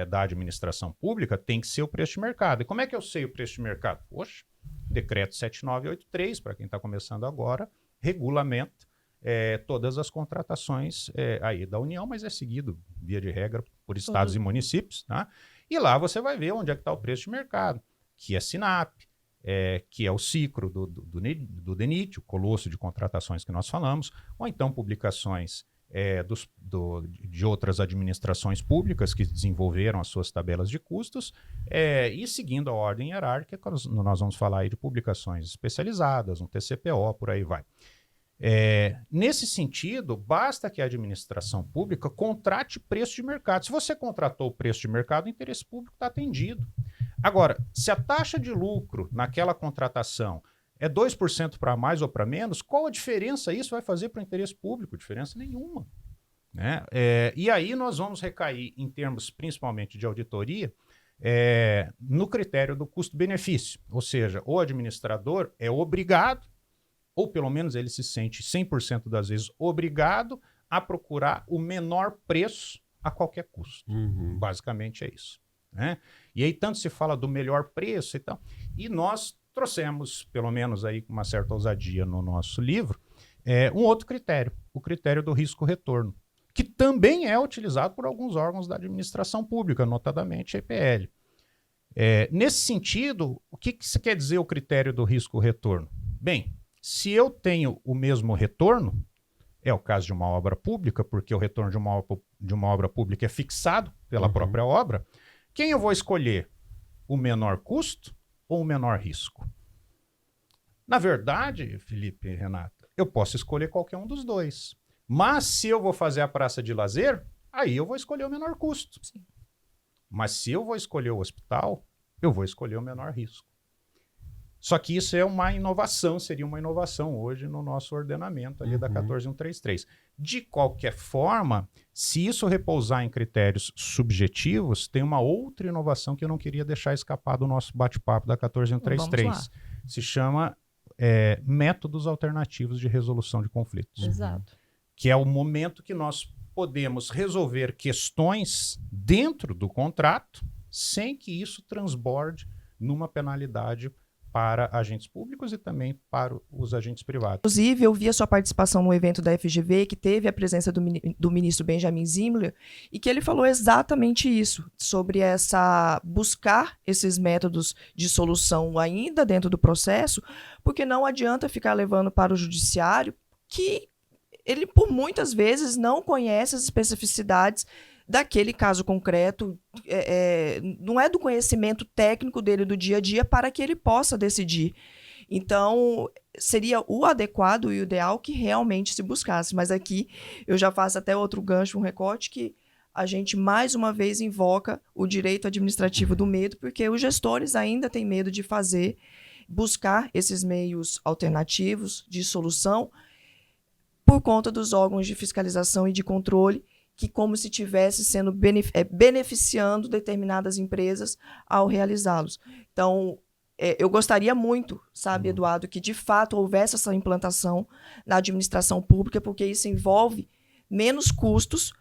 da administração pública tem que ser o preço de mercado. E como é que eu sei o preço de mercado? Poxa, decreto 7983, para quem está começando agora, regulamenta todas as contratações aí da União, mas é seguido, via de regra, por estados e municípios. Tá? E lá você vai ver onde é que está o preço de mercado, que é SINAP, que é o ciclo do DENIT, o colosso de contratações que nós falamos, ou então publicações de outras administrações públicas que desenvolveram as suas tabelas de custos, e seguindo a ordem hierárquica, nós vamos falar aí de publicações especializadas, um TCPO, por aí vai. Nesse sentido, basta que a administração pública contrate preço de mercado. Se você contratou o preço de mercado, o interesse público está atendido. Agora, se a taxa de lucro naquela contratação é 2% para mais ou para menos, qual a diferença isso vai fazer para o interesse público? Diferença nenhuma. Né? E aí nós vamos recair, em termos principalmente de auditoria, no critério do custo-benefício. Ou seja, o administrador é obrigado, ou pelo menos ele se sente 100% das vezes obrigado a procurar o menor preço a qualquer custo. Uhum. Basicamente é isso. Né? E aí tanto se fala do melhor preço e tal, e nós trouxemos, pelo menos aí com uma certa ousadia no nosso livro, um outro critério, o critério do risco-retorno, que também é utilizado por alguns órgãos da administração pública, notadamente a EPL. Nesse sentido, o que isso quer dizer o critério do risco-retorno? Bem, se eu tenho o mesmo retorno, é o caso de uma obra pública, porque o retorno de uma obra pública é fixado pela própria obra, quem eu vou escolher? O menor custo ou o menor risco? Na verdade, Felipe e Renata, eu posso escolher qualquer um dos dois. Mas se eu vou fazer a praça de lazer, aí eu vou escolher o menor custo. Sim. Mas se eu vou escolher o hospital, eu vou escolher o menor risco. Só que isso é uma inovação, seria uma inovação hoje no nosso ordenamento ali da 14133. De qualquer forma, se isso repousar em critérios subjetivos, tem uma outra inovação que eu não queria deixar escapar do nosso bate-papo da 14133. Se chama métodos alternativos de resolução de conflitos. Exato. Que é o momento que nós podemos resolver questões dentro do contrato sem que isso transborde numa penalidade para agentes públicos e também para os agentes privados. Inclusive, eu vi a sua participação no evento da FGV, que teve a presença do ministro Benjamin Zimmler, e que ele falou exatamente isso, sobre buscar esses métodos de solução ainda dentro do processo, porque não adianta ficar levando para o judiciário, que ele, por muitas vezes, não conhece as especificidades daquele caso concreto, não é do conhecimento técnico dele do dia a dia para que ele possa decidir. Então, seria o adequado e o ideal que realmente se buscasse. Mas aqui eu já faço até outro gancho, um recorte, que a gente mais uma vez invoca o direito administrativo do medo, porque os gestores ainda têm medo de buscar esses meios alternativos de solução por conta dos órgãos de fiscalização e de controle, que como se estivesse sendo beneficiando determinadas empresas ao realizá-los. Então, eu gostaria muito, sabe, Eduardo, que de fato houvesse essa implantação na administração pública, porque isso envolve menos custos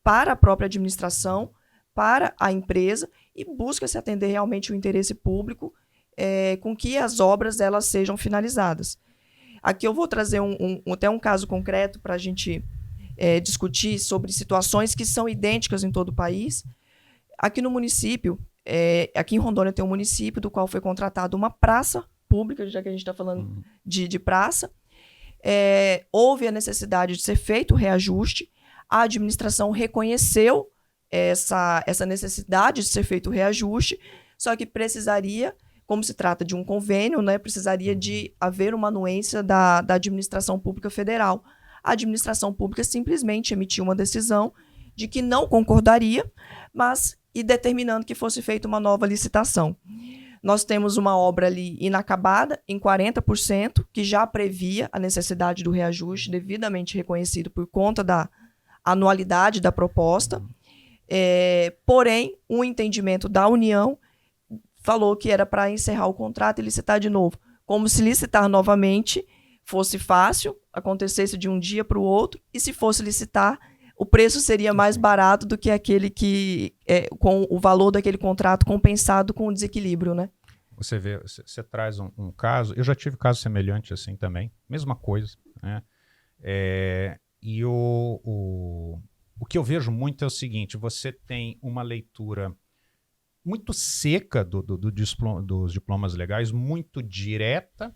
para a própria administração, para a empresa, e busca-se atender realmente o interesse público com que as obras elas sejam finalizadas. Aqui eu vou trazer até um caso concreto para a gente discutir sobre situações que são idênticas em todo o país. Aqui no município, aqui em Rondônia tem um município do qual foi contratada uma praça pública, já que a gente está falando de praça. Houve a necessidade de ser feito o reajuste, a administração reconheceu essa necessidade de ser feito o reajuste, só que precisaria, como se trata de um convênio, né, precisaria de haver uma anuência da administração pública federal. A administração pública simplesmente emitiu uma decisão de que não concordaria, e determinando que fosse feita uma nova licitação. Nós temos uma obra ali inacabada, em 40%, que já previa a necessidade do reajuste, devidamente reconhecido por conta da anualidade da proposta. Porém, um entendimento da União falou que era para encerrar o contrato e licitar de novo. Como se licitar novamente fosse fácil, acontecesse de um dia para o outro, e se fosse licitar, o preço seria mais barato do que aquele com o valor daquele contrato compensado com o desequilíbrio, né? Você vê, você traz um caso, eu já tive caso semelhante assim também, mesma coisa, né? E o que eu vejo muito é o seguinte: você tem uma leitura muito seca dos diplomas legais, muito direta,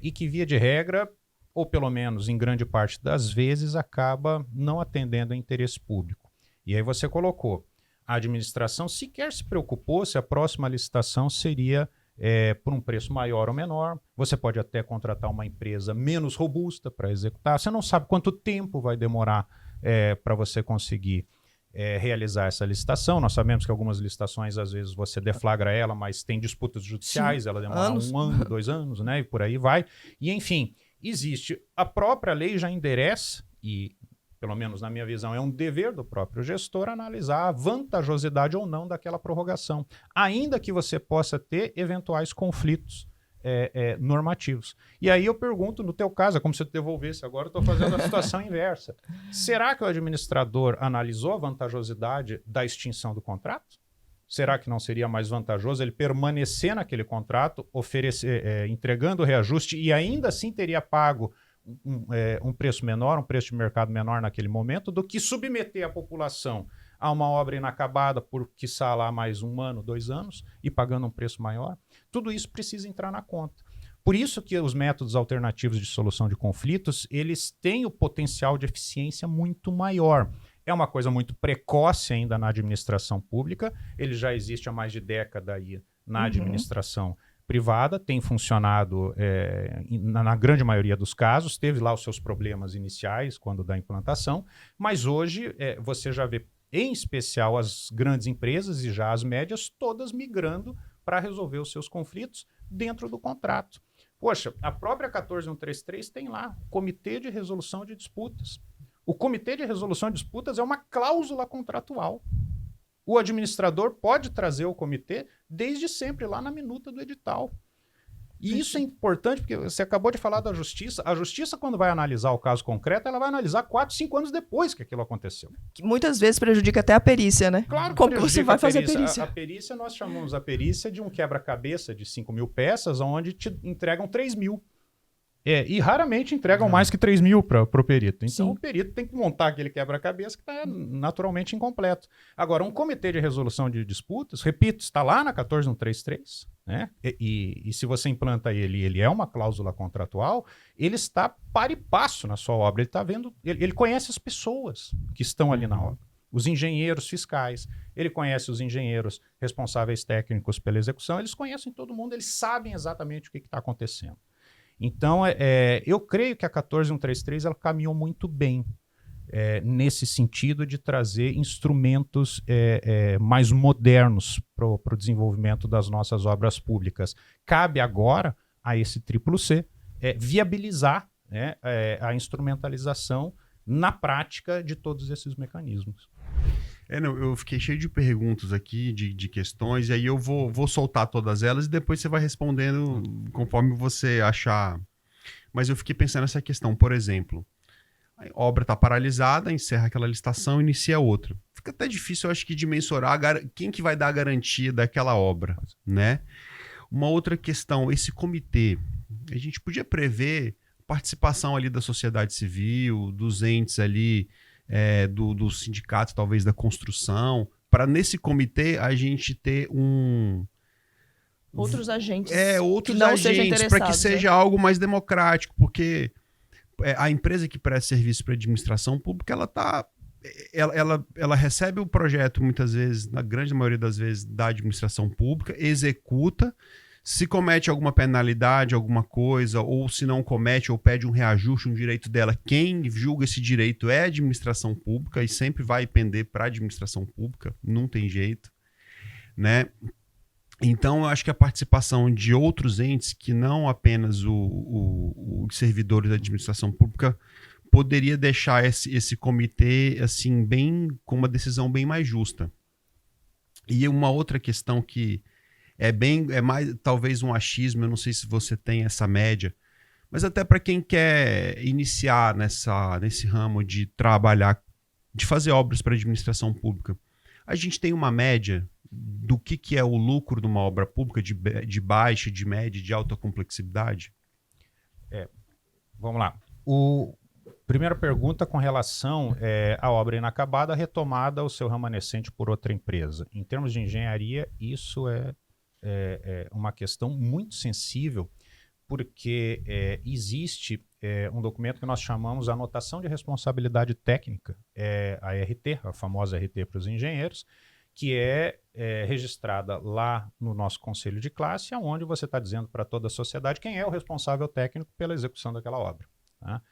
e que, via de regra, ou pelo menos em grande parte das vezes, acaba não atendendo ao interesse público. E aí você colocou, a administração sequer se preocupou se a próxima licitação seria por um preço maior ou menor. Você pode até contratar uma empresa menos robusta para executar. Você não sabe quanto tempo vai demorar para você conseguir realizar essa licitação. Nós sabemos que algumas licitações, às vezes, você deflagra ela, mas tem disputas judiciais, sim, ela demora anos. 1 ano, 2 anos, né? E por aí vai. E, enfim, existe. A própria lei já endereça, e, pelo menos na minha visão, é um dever do próprio gestor analisar a vantajosidade ou não daquela prorrogação, ainda que você possa ter eventuais conflitos normativos. E aí eu pergunto, no teu caso, é como se eu te devolvesse agora, eu estou fazendo a situação inversa. Será que o administrador analisou a vantajosidade da extinção do contrato? Será que não seria mais vantajoso ele permanecer naquele contrato, entregando o reajuste e ainda assim teria pago um preço menor, um preço de mercado menor naquele momento, do que submeter a população a uma obra inacabada por, quiçá, lá mais 1 ano, 2 anos e pagando um preço maior? Tudo isso precisa entrar na conta. Por isso que os métodos alternativos de solução de conflitos, eles têm o potencial de eficiência muito maior. É uma coisa muito precoce ainda na administração pública, ele já existe há mais de década aí na administração privada, tem funcionado na grande maioria dos casos, teve lá os seus problemas iniciais quando da implantação, mas hoje você já vê, em especial as grandes empresas e já as médias, todas migrando para resolver os seus conflitos dentro do contrato. Poxa, a própria 14133 tem lá o Comitê de Resolução de Disputas. O Comitê de Resolução de Disputas é uma cláusula contratual. O administrador pode trazer o comitê desde sempre, lá na minuta do edital. E isso é importante, porque você acabou de falar da justiça. A justiça, quando vai analisar o caso concreto, ela vai analisar 4, 5 anos depois que aquilo aconteceu. Que muitas vezes prejudica até a perícia, né? Claro que como que você vai fazer a perícia? A perícia, nós chamamos a perícia de um quebra-cabeça de 5.000 peças, onde te entregam 3.000. E raramente entregam mais que 3.000 para o perito. Então, o perito tem que montar aquele quebra-cabeça que está naturalmente incompleto. Agora, um comitê de resolução de disputas, repito, está lá na 14133, né? E se você implanta ele é uma cláusula contratual, ele está par e passo na sua obra. Ele está vendo, ele conhece as pessoas que estão ali na obra. Os engenheiros fiscais, ele conhece os engenheiros responsáveis técnicos pela execução, eles conhecem todo mundo, eles sabem exatamente o que está acontecendo. Então, eu creio que a 14133 ela caminhou muito bem nesse sentido de trazer instrumentos mais modernos para o desenvolvimento das nossas obras públicas. Cabe agora a esse CCC viabilizar a instrumentalização na prática de todos esses mecanismos. Eu fiquei cheio de perguntas aqui, de questões, e aí eu vou soltar todas elas e depois você vai respondendo conforme você achar. Mas eu fiquei pensando nessa questão, por exemplo, a obra está paralisada, encerra aquela licitação, inicia outra. Fica até difícil, eu acho que, de mensurar quem que vai dar a garantia daquela obra, né? Uma outra questão, esse comitê, a gente podia prever participação ali da sociedade civil, dos entes ali, do sindicato, talvez da construção, para nesse comitê a gente ter outros agentes outros que não agentes, para que seja algo mais democrático, porque a empresa que presta serviço para a administração pública, ela recebe o projeto muitas vezes, na grande maioria das vezes, da administração pública, executa. Se comete alguma penalidade, alguma coisa, ou se não comete, ou pede um reajuste, um direito dela, quem julga esse direito é a administração pública e sempre vai pender para a administração pública, não tem jeito, né? Então, eu acho que a participação de outros entes, que não apenas os servidores da administração pública, poderia deixar esse comitê assim, com uma decisão bem mais justa. E uma outra questão que é mais talvez um achismo, eu não sei se você tem essa média, mas até para quem quer iniciar nesse ramo de trabalhar, de fazer obras para a administração pública, a gente tem uma média do que é o lucro de uma obra pública de baixa, de média, de alta complexidade? Vamos lá. Primeira pergunta com relação à obra inacabada, retomada ao seu remanescente por outra empresa. Em termos de engenharia, isso é uma questão muito sensível, porque existe um documento que nós chamamos Anotação de Responsabilidade Técnica, a RT, a famosa RT para os engenheiros, que é registrada lá no nosso conselho de classe, onde você está dizendo para toda a sociedade quem é o responsável técnico pela execução daquela obra. Tá?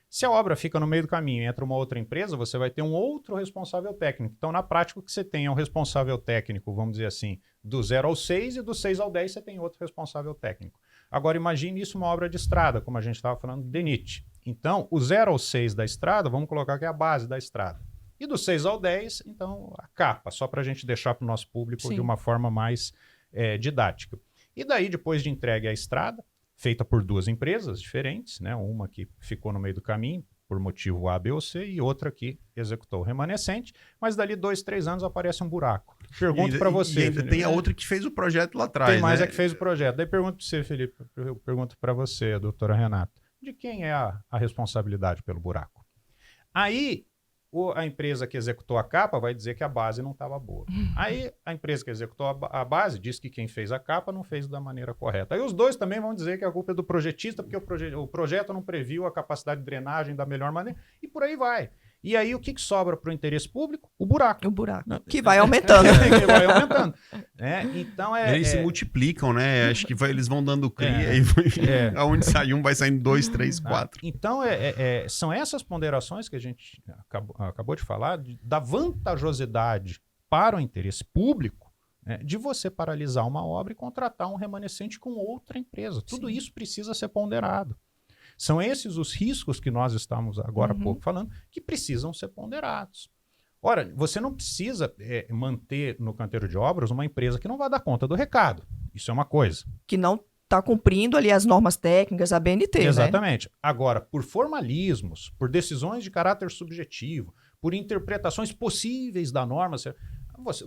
Se a obra fica no meio do caminho e entra uma outra empresa, você vai ter um outro responsável técnico. Então, na prática, o que você tem é um responsável técnico, vamos dizer assim, do 0 ao 6, e do 6 ao 10 você tem outro responsável técnico. Agora, imagine isso uma obra de estrada, como a gente estava falando de DENIT. Então, o 0 ao 6 da estrada, vamos colocar que é a base da estrada. E do 6 ao 10, então, a capa, só para a gente deixar para o nosso público de uma forma mais didática. E daí, depois de entregue à estrada, feita por duas empresas diferentes, né? Uma que ficou no meio do caminho por motivo A, B ou C, e outra que executou o remanescente, mas dali 2, 3 anos aparece um buraco. Pergunto para você. E ainda Felipe, tem a outra que fez o projeto lá atrás. Tem mais né? que fez o projeto. Daí pergunto para você, Felipe, eu pergunto para você, doutora Renata, de quem é a responsabilidade pelo buraco? Aí a empresa que executou a capa vai dizer que a base não estava boa. Aí a empresa que executou a base diz que quem fez a capa não fez da maneira correta. Aí os dois também vão dizer que a culpa é do projetista, porque o projeto não previu a capacidade de drenagem da melhor maneira, e por aí vai. E aí o que sobra para o interesse público? O buraco. O buraco, que vai aumentando. Que vai aumentando. Então eles se multiplicam, né? Acho que eles vão dando cria e aonde sai um vai saindo 2, 3, 4. Então são essas ponderações que a gente acabou de falar, da vantajosidade para o interesse público, de você paralisar uma obra e contratar um remanescente com outra empresa. Tudo isso precisa ser ponderado. São esses os riscos que nós estamos agora há pouco falando, que precisam ser ponderados. Ora, você não precisa manter no canteiro de obras uma empresa que não vai dar conta do recado. Isso é uma coisa. Que não está cumprindo ali as normas técnicas, a BNT. Exatamente. Né? Agora, por formalismos, por decisões de caráter subjetivo, por interpretações possíveis da norma,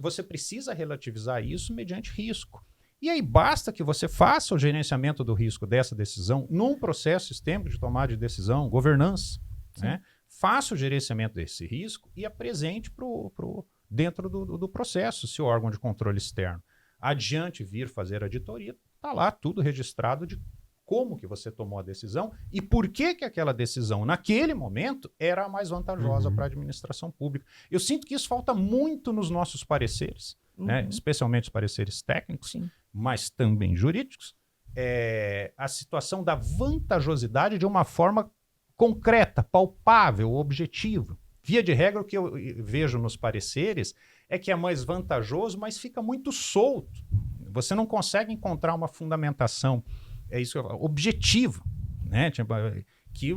você precisa relativizar isso mediante risco. E aí basta que você faça o gerenciamento do risco dessa decisão num processo sistêmico de tomada de decisão, governança. Né? Faça o gerenciamento desse risco e apresente dentro do processo, se o órgão de controle externo adiante vir fazer a auditoria, está lá tudo registrado de como que você tomou a decisão e por que aquela decisão, naquele momento, era a mais vantajosa para a administração pública. Eu sinto que isso falta muito nos nossos pareceres, né? Especialmente os pareceres técnicos, mas também jurídicos, a situação da vantajosidade de uma forma concreta, palpável, objetiva. Via de regra, o que eu vejo nos pareceres é que é mais vantajoso, mas fica muito solto. Você não consegue encontrar uma fundamentação objetiva, né? Tipo, que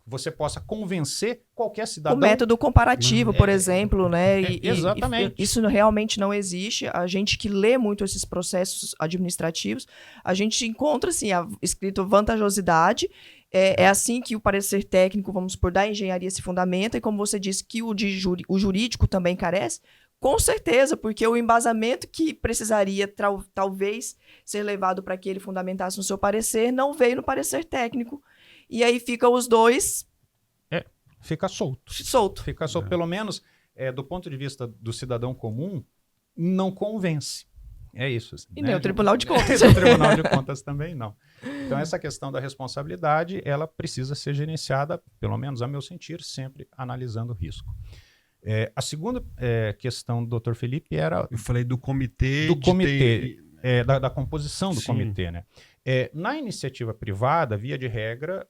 você possa convencer qualquer cidadão. O método comparativo, por exemplo, né? Exatamente. Isso realmente não existe. A gente que lê muito esses processos administrativos, a gente encontra, assim, escrito vantajosidade. É assim que o parecer técnico, vamos supor, da engenharia se fundamenta, e como você disse que o jurídico também carece, com certeza, porque o embasamento que precisaria talvez ser levado para que ele fundamentasse no seu parecer não veio no parecer técnico. E aí fica os dois... Fica solto. Fica solto. Pelo menos, do ponto de vista do cidadão comum, não convence. É isso. Assim, e nem o Tribunal de Contas. O Tribunal de Contas também não. Então, essa questão da responsabilidade, ela precisa ser gerenciada, pelo menos a meu sentir, sempre analisando o risco. A segunda questão do Dr. Felipe era... Eu falei do comitê. Da composição do comitê, né? Na iniciativa privada, via de regra,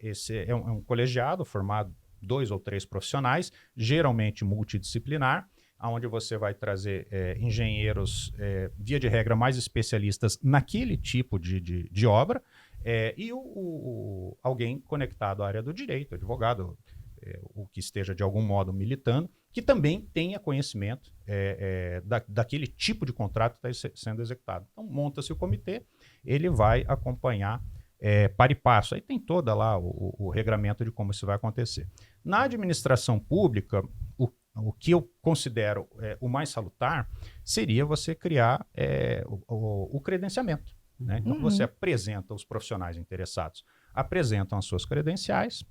esse é um colegiado formado 2 ou 3 profissionais, geralmente multidisciplinar, onde você vai trazer engenheiros, via de regra, mais especialistas naquele tipo de obra, e alguém conectado à área do direito, advogado, o que esteja de algum modo militando, que também tenha conhecimento daquele tipo de contrato que está sendo executado. Então, monta-se o comitê, ele vai acompanhar para e passo. Aí tem toda lá o regramento de como isso vai acontecer. Na administração pública, o que eu considero o mais salutar seria você criar o credenciamento. Né? Então, você apresenta os profissionais interessados, apresentam as suas credenciais,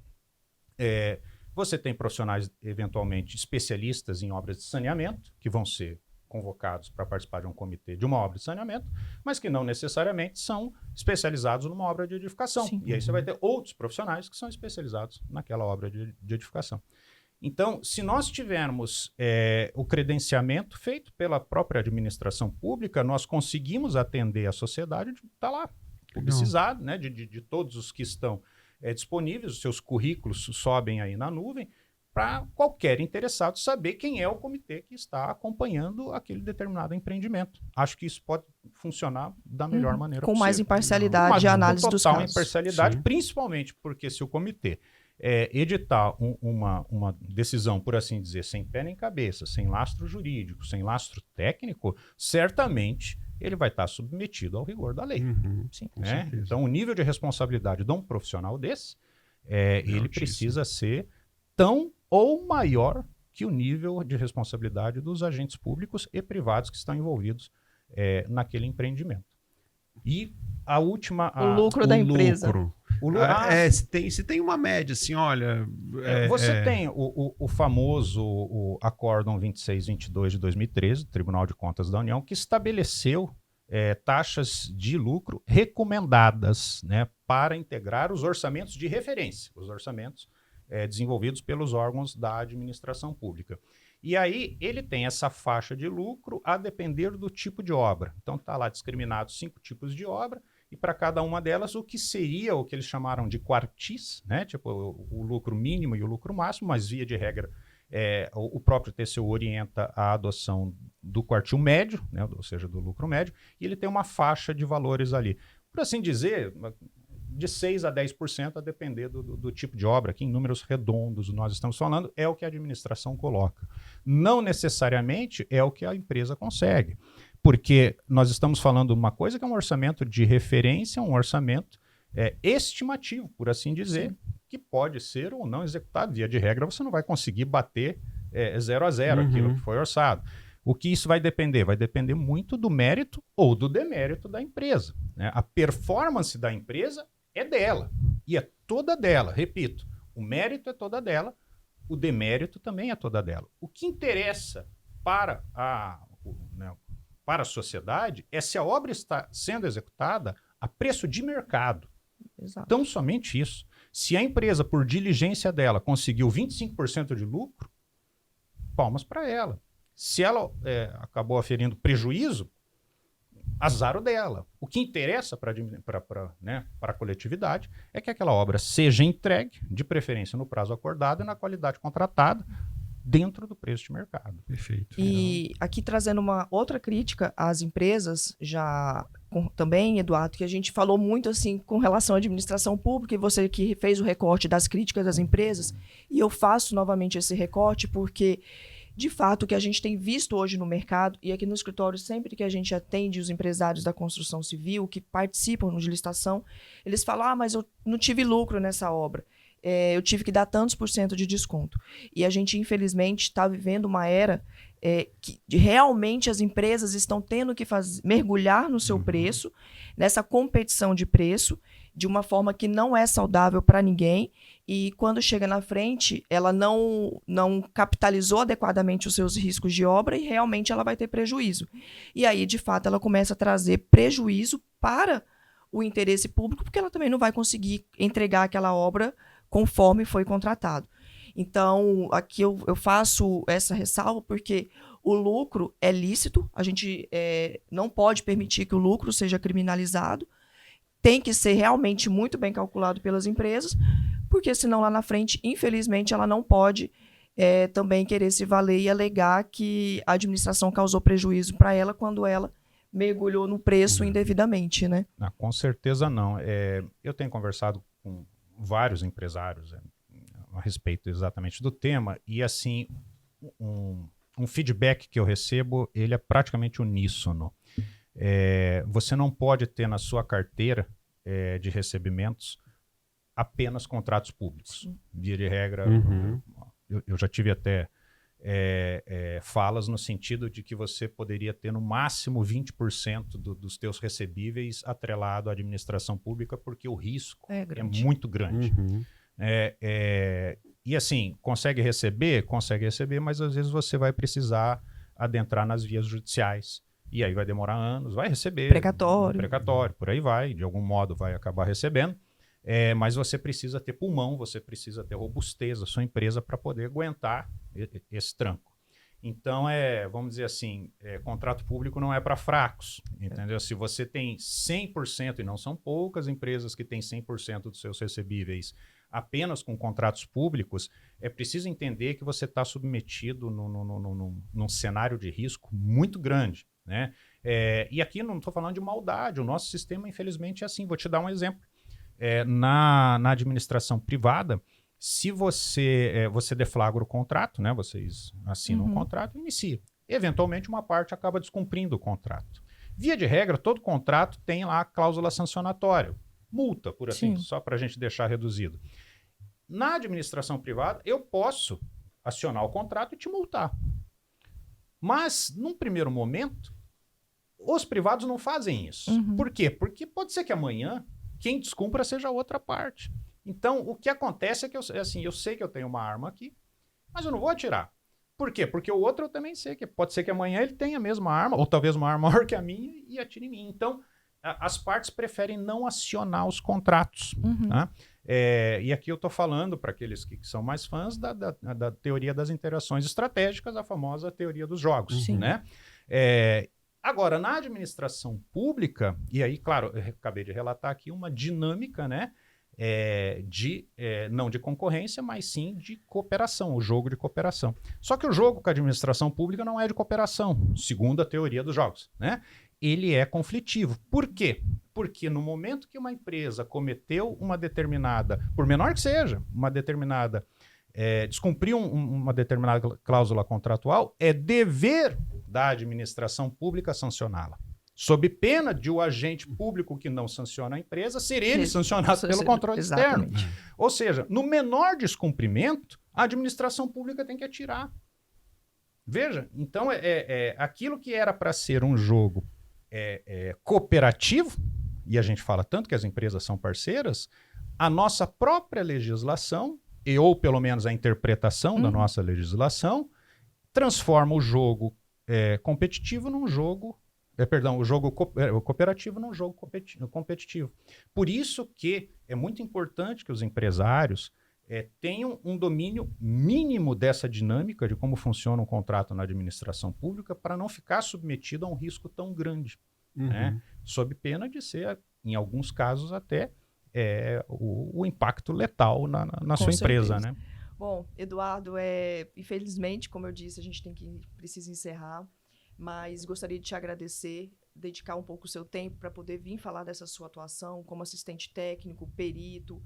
você tem profissionais, eventualmente, especialistas em obras de saneamento, que vão ser convocados para participar de um comitê de uma obra de saneamento, mas que não necessariamente são especializados numa obra de edificação. Sim. E aí você vai ter outros profissionais que são especializados naquela obra de edificação. Então, se nós tivermos o credenciamento feito pela própria administração pública, nós conseguimos atender a sociedade de estar lá, publicizado, né, de todos os que estão disponíveis, os seus currículos sobem aí na nuvem, para qualquer interessado saber quem é o comitê que está acompanhando aquele determinado empreendimento. Acho que isso pode funcionar da melhor maneira com possível. mais imparcialidade e análise dos total casos. imparcialidade, Sim. principalmente porque se o comitê editar uma decisão, por assim dizer, sem pé nem cabeça, sem lastro jurídico, sem lastro técnico, certamente ele vai estar submetido ao rigor da lei. Sim. Com Né? certeza. Então, o nível de responsabilidade de um profissional desse, ele altíssimo. precisa ser tão ou maior que o nível de responsabilidade dos agentes públicos e privados que estão envolvidos naquele empreendimento. E a última... O lucro da empresa. Se tem uma média, assim, olha... Você tem o famoso Acórdão 2622 de 2013, do Tribunal de Contas da União, que estabeleceu taxas de lucro recomendadas, né, para integrar os orçamentos de referência, os orçamentos desenvolvidos pelos órgãos da administração pública. E aí ele tem essa faixa de lucro a depender do tipo de obra. Então está lá discriminado 5 tipos de obra, e para cada uma delas o que seria o que eles chamaram de quartis, né? Tipo o lucro mínimo e o lucro máximo, mas via de regra o próprio TCU orienta a adoção do quartil médio, né? Ou seja, do lucro médio, e ele tem uma faixa de valores ali. Por assim dizer, de 6% a 10% a depender do tipo de obra, que em números redondos nós estamos falando, é o que a administração coloca. Não necessariamente é o que a empresa consegue, porque nós estamos falando de uma coisa que é um orçamento de referência, um orçamento estimativo, por assim dizer, Sim. que pode ser ou não executado. Via de regra, você não vai conseguir bater 0 a 0 aquilo que foi orçado. O que isso vai depender? Vai depender muito do mérito ou do demérito da empresa, né? A performance da empresa é dela, e é toda dela. Repito, o mérito é toda dela, o demérito também é toda dela. O que interessa para a sociedade é se a obra está sendo executada a preço de mercado. Exato. Tão somente isso. Se a empresa, por diligência dela, conseguiu 25% de lucro, palmas para ela. Se ela acabou aferindo prejuízo, azar o dela. O que interessa para a coletividade é que aquela obra seja entregue, de preferência no prazo acordado e na qualidade contratada, dentro do preço de mercado. Perfeito. E aqui trazendo uma outra crítica às empresas, também, Eduardo, que a gente falou muito assim com relação à administração pública, e você que fez o recorte das críticas das empresas, e eu faço novamente esse recorte porque, de fato, o que a gente tem visto hoje no mercado, e aqui no escritório, sempre que a gente atende os empresários da construção civil que participam de licitação, eles falam, mas eu não tive lucro nessa obra. Eu tive que dar tantos % de desconto. E a gente, infelizmente, está vivendo uma era que realmente as empresas estão tendo que mergulhar no seu preço, nessa competição de preço, de uma forma que não é saudável para ninguém, e quando chega na frente, ela não capitalizou adequadamente os seus riscos de obra e realmente ela vai ter prejuízo. E aí, de fato, ela começa a trazer prejuízo para o interesse público, porque ela também não vai conseguir entregar aquela obra conforme foi contratado. Então, aqui eu faço essa ressalva porque o lucro é lícito, a gente não pode permitir que o lucro seja criminalizado, tem que ser realmente muito bem calculado pelas empresas, porque senão lá na frente, infelizmente, ela não pode também querer se valer e alegar que a administração causou prejuízo para ela quando ela mergulhou no preço indevidamente, né? Não, com certeza não. Eu tenho conversado com vários empresários a respeito exatamente do tema, e assim, um feedback que eu recebo, ele é praticamente uníssono. Você não pode ter na sua carteira de recebimentos apenas contratos públicos. Via de regra, eu já tive até falas no sentido de que você poderia ter no máximo 20% dos teus recebíveis atrelado à administração pública, porque o risco é muito grande. E assim, consegue receber, mas às vezes você vai precisar adentrar nas vias judiciais. E aí vai demorar anos, vai receber. Precatório, por aí vai, de algum modo vai acabar recebendo. Mas você precisa ter pulmão, você precisa ter robustez da sua empresa para poder aguentar esse tranco. Então, vamos dizer assim, contrato público não é para fracos, entendeu? Se você tem 100%, e não são poucas empresas que têm 100% dos seus recebíveis apenas com contratos públicos, é preciso entender que você está submetido num cenário de risco muito grande, né? E aqui não estou falando de maldade, o nosso sistema, infelizmente, é assim. Vou te dar um exemplo. Na administração privada, se você deflagra o contrato, né, vocês assinam o contrato e inicia. Eventualmente, uma parte acaba descumprindo o contrato. Via de regra, todo contrato tem lá a cláusula sancionatória. Multa, por assim, só para a gente deixar reduzido. Na administração privada, eu posso acionar o contrato e te multar. Mas, num primeiro momento, os privados não fazem isso. Por quê? Porque pode ser que amanhã quem descumpra seja a outra parte. Então, o que acontece é que eu sei que eu tenho uma arma aqui, mas eu não vou atirar. Por quê? Porque o outro eu também sei que pode ser que amanhã ele tenha a mesma arma, ou talvez uma arma maior que a minha, e atire em mim. Então, as partes preferem não acionar os contratos. Tá? E aqui eu estou falando, para aqueles que são mais fãs, da teoria das interações estratégicas, a famosa teoria dos jogos. Né? Agora, na administração pública, e aí, claro, eu acabei de relatar aqui uma dinâmica, né, não de concorrência, mas sim de cooperação, o jogo de cooperação. Só que o jogo com a administração pública não é de cooperação, segundo a teoria dos jogos, né? Ele é conflitivo. Por quê? Porque no momento que uma empresa cometeu uma determinada, por menor que seja, uma determinada, descumpriu uma determinada cláusula contratual, é dever da administração pública sancioná-la. Sob pena de o agente público que não sanciona a empresa ser ele sancionado pelo controle externo. Ou seja, no menor descumprimento, a administração pública tem que atirar. Veja, então aquilo que era para ser um jogo cooperativo, e a gente fala tanto que as empresas são parceiras, a nossa própria legislação, ou pelo menos a interpretação da nossa legislação, transforma o jogo competitivo num jogo o jogo cooperativo num jogo competitivo. Por isso que é muito importante que os empresários tenham um domínio mínimo dessa dinâmica de como funciona um contrato na administração pública para não ficar submetido a um risco tão grande, né? Sob pena de ser, em alguns casos, até o impacto letal na sua empresa. Né? Bom, Eduardo, infelizmente, como eu disse, a gente precisa encerrar. Mas gostaria de te agradecer, dedicar um pouco o seu tempo para poder vir falar dessa sua atuação como assistente técnico, perito,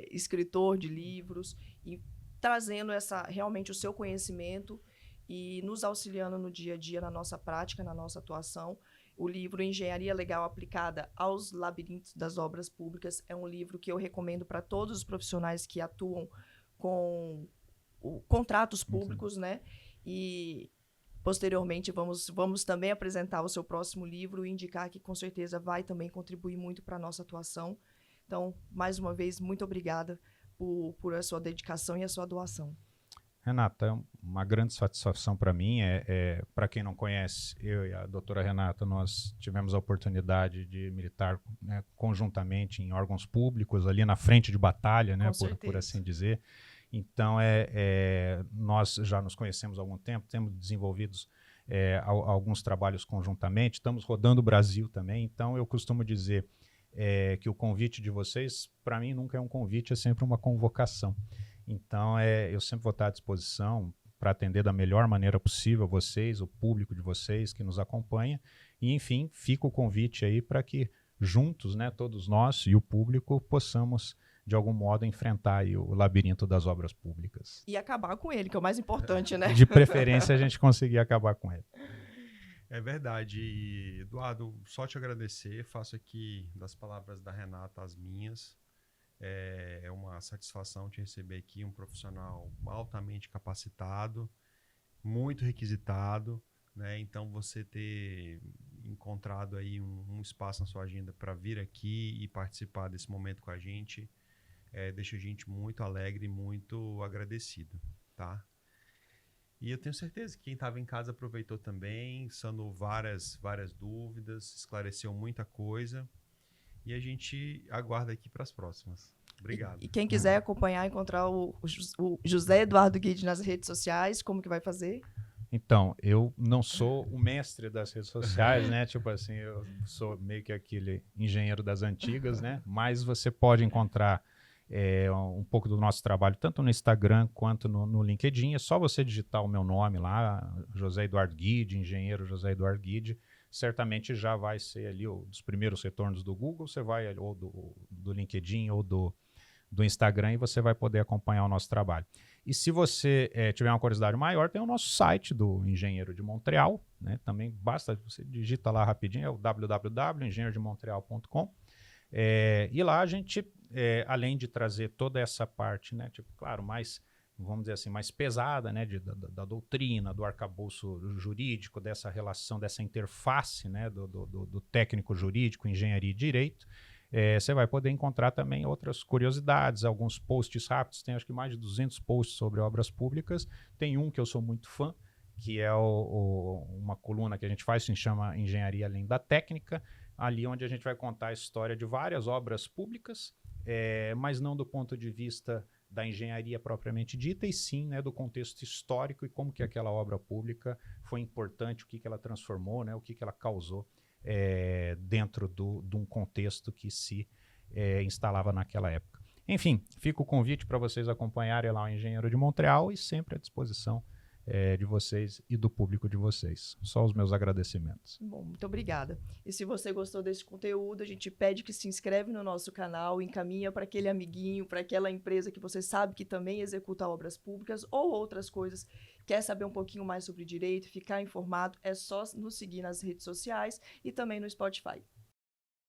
escritor de livros, e trazendo realmente o seu conhecimento e nos auxiliando no dia a dia, na nossa prática, na nossa atuação. O livro Engenharia Legal Aplicada aos Labirintos das Obras Públicas é um livro que eu recomendo para todos os profissionais que atuam com contratos públicos, né? E posteriormente, vamos também apresentar o seu próximo livro e indicar que, com certeza, vai também contribuir muito para a nossa atuação. Então, mais uma vez, muito obrigada por a sua dedicação e a sua doação. Renata, é uma grande satisfação para mim. Para quem não conhece, eu e a doutora Renata, nós tivemos a oportunidade de militar, né, conjuntamente em órgãos públicos, ali na frente de batalha, né, por assim dizer. Então, nós já nos conhecemos há algum tempo, temos desenvolvido alguns trabalhos conjuntamente, estamos rodando o Brasil também. Então, eu costumo dizer que o convite de vocês, para mim, nunca é um convite, é sempre uma convocação. Então, eu sempre vou estar à disposição para atender da melhor maneira possível vocês, o público de vocês que nos acompanha. E, enfim, fica o convite aí para que juntos, né, todos nós e o público, possamos de algum modo, enfrentar aí o labirinto das obras públicas. E acabar com ele, que é o mais importante, né? De preferência, a gente conseguir acabar com ele. É verdade. E, Eduardo, só te agradecer. Faço aqui das palavras da Renata as minhas. É uma satisfação te receber aqui, um profissional altamente capacitado, muito requisitado, né? Então, você ter encontrado aí um espaço na sua agenda para vir aqui e participar desse momento com a gente, deixa a gente muito alegre e muito agradecido, tá? E eu tenho certeza que quem estava em casa aproveitou também, sanou várias dúvidas, esclareceu muita coisa. E a gente aguarda aqui para as próximas. Obrigado. E quem quiser acompanhar, encontrar o José Eduardo Guide nas redes sociais, como que vai fazer? Então, eu não sou o mestre das redes sociais, né? Tipo assim, eu sou meio que aquele engenheiro das antigas, né? Mas você pode encontrar um pouco do nosso trabalho, tanto no Instagram quanto no LinkedIn. É só você digitar o meu nome lá, José Eduardo Guide, engenheiro José Eduardo Guide. Certamente já vai ser ali dos primeiros retornos do Google, você vai, ou do LinkedIn, ou do Instagram, e você vai poder acompanhar o nosso trabalho. E se você tiver uma curiosidade maior, tem o nosso site do Engenheiro de Montreal, né? Também basta, você digita lá rapidinho, é o www.engenheirodemontreal.com. E lá a gente, além de trazer toda essa parte, né, tipo, claro, mais, vamos dizer assim, mais pesada, né, da doutrina, do arcabouço jurídico, dessa relação, dessa interface, né, do técnico jurídico, engenharia e direito, você vai poder encontrar também outras curiosidades, alguns posts rápidos, tem acho que mais de 200 posts sobre obras públicas. Tem um que eu sou muito fã, que é uma coluna que a gente faz, se chama Engenharia Além da Técnica, ali onde a gente vai contar a história de várias obras públicas, mas não do ponto de vista da engenharia propriamente dita, e sim, né, do contexto histórico e como que aquela obra pública foi importante, o que ela transformou, né, o que ela causou dentro de um contexto que se instalava naquela época. Enfim, fica o convite para vocês acompanharem lá o Engenheiro de Montreal e sempre à disposição de vocês e do público de vocês. Só os meus agradecimentos. Bom, muito obrigada. E se você gostou desse conteúdo, a gente pede que se inscreve no nosso canal, encaminha para aquele amiguinho, para aquela empresa que você sabe que também executa obras públicas ou outras coisas. Quer saber um pouquinho mais sobre direito, ficar informado, é só nos seguir nas redes sociais e também no Spotify.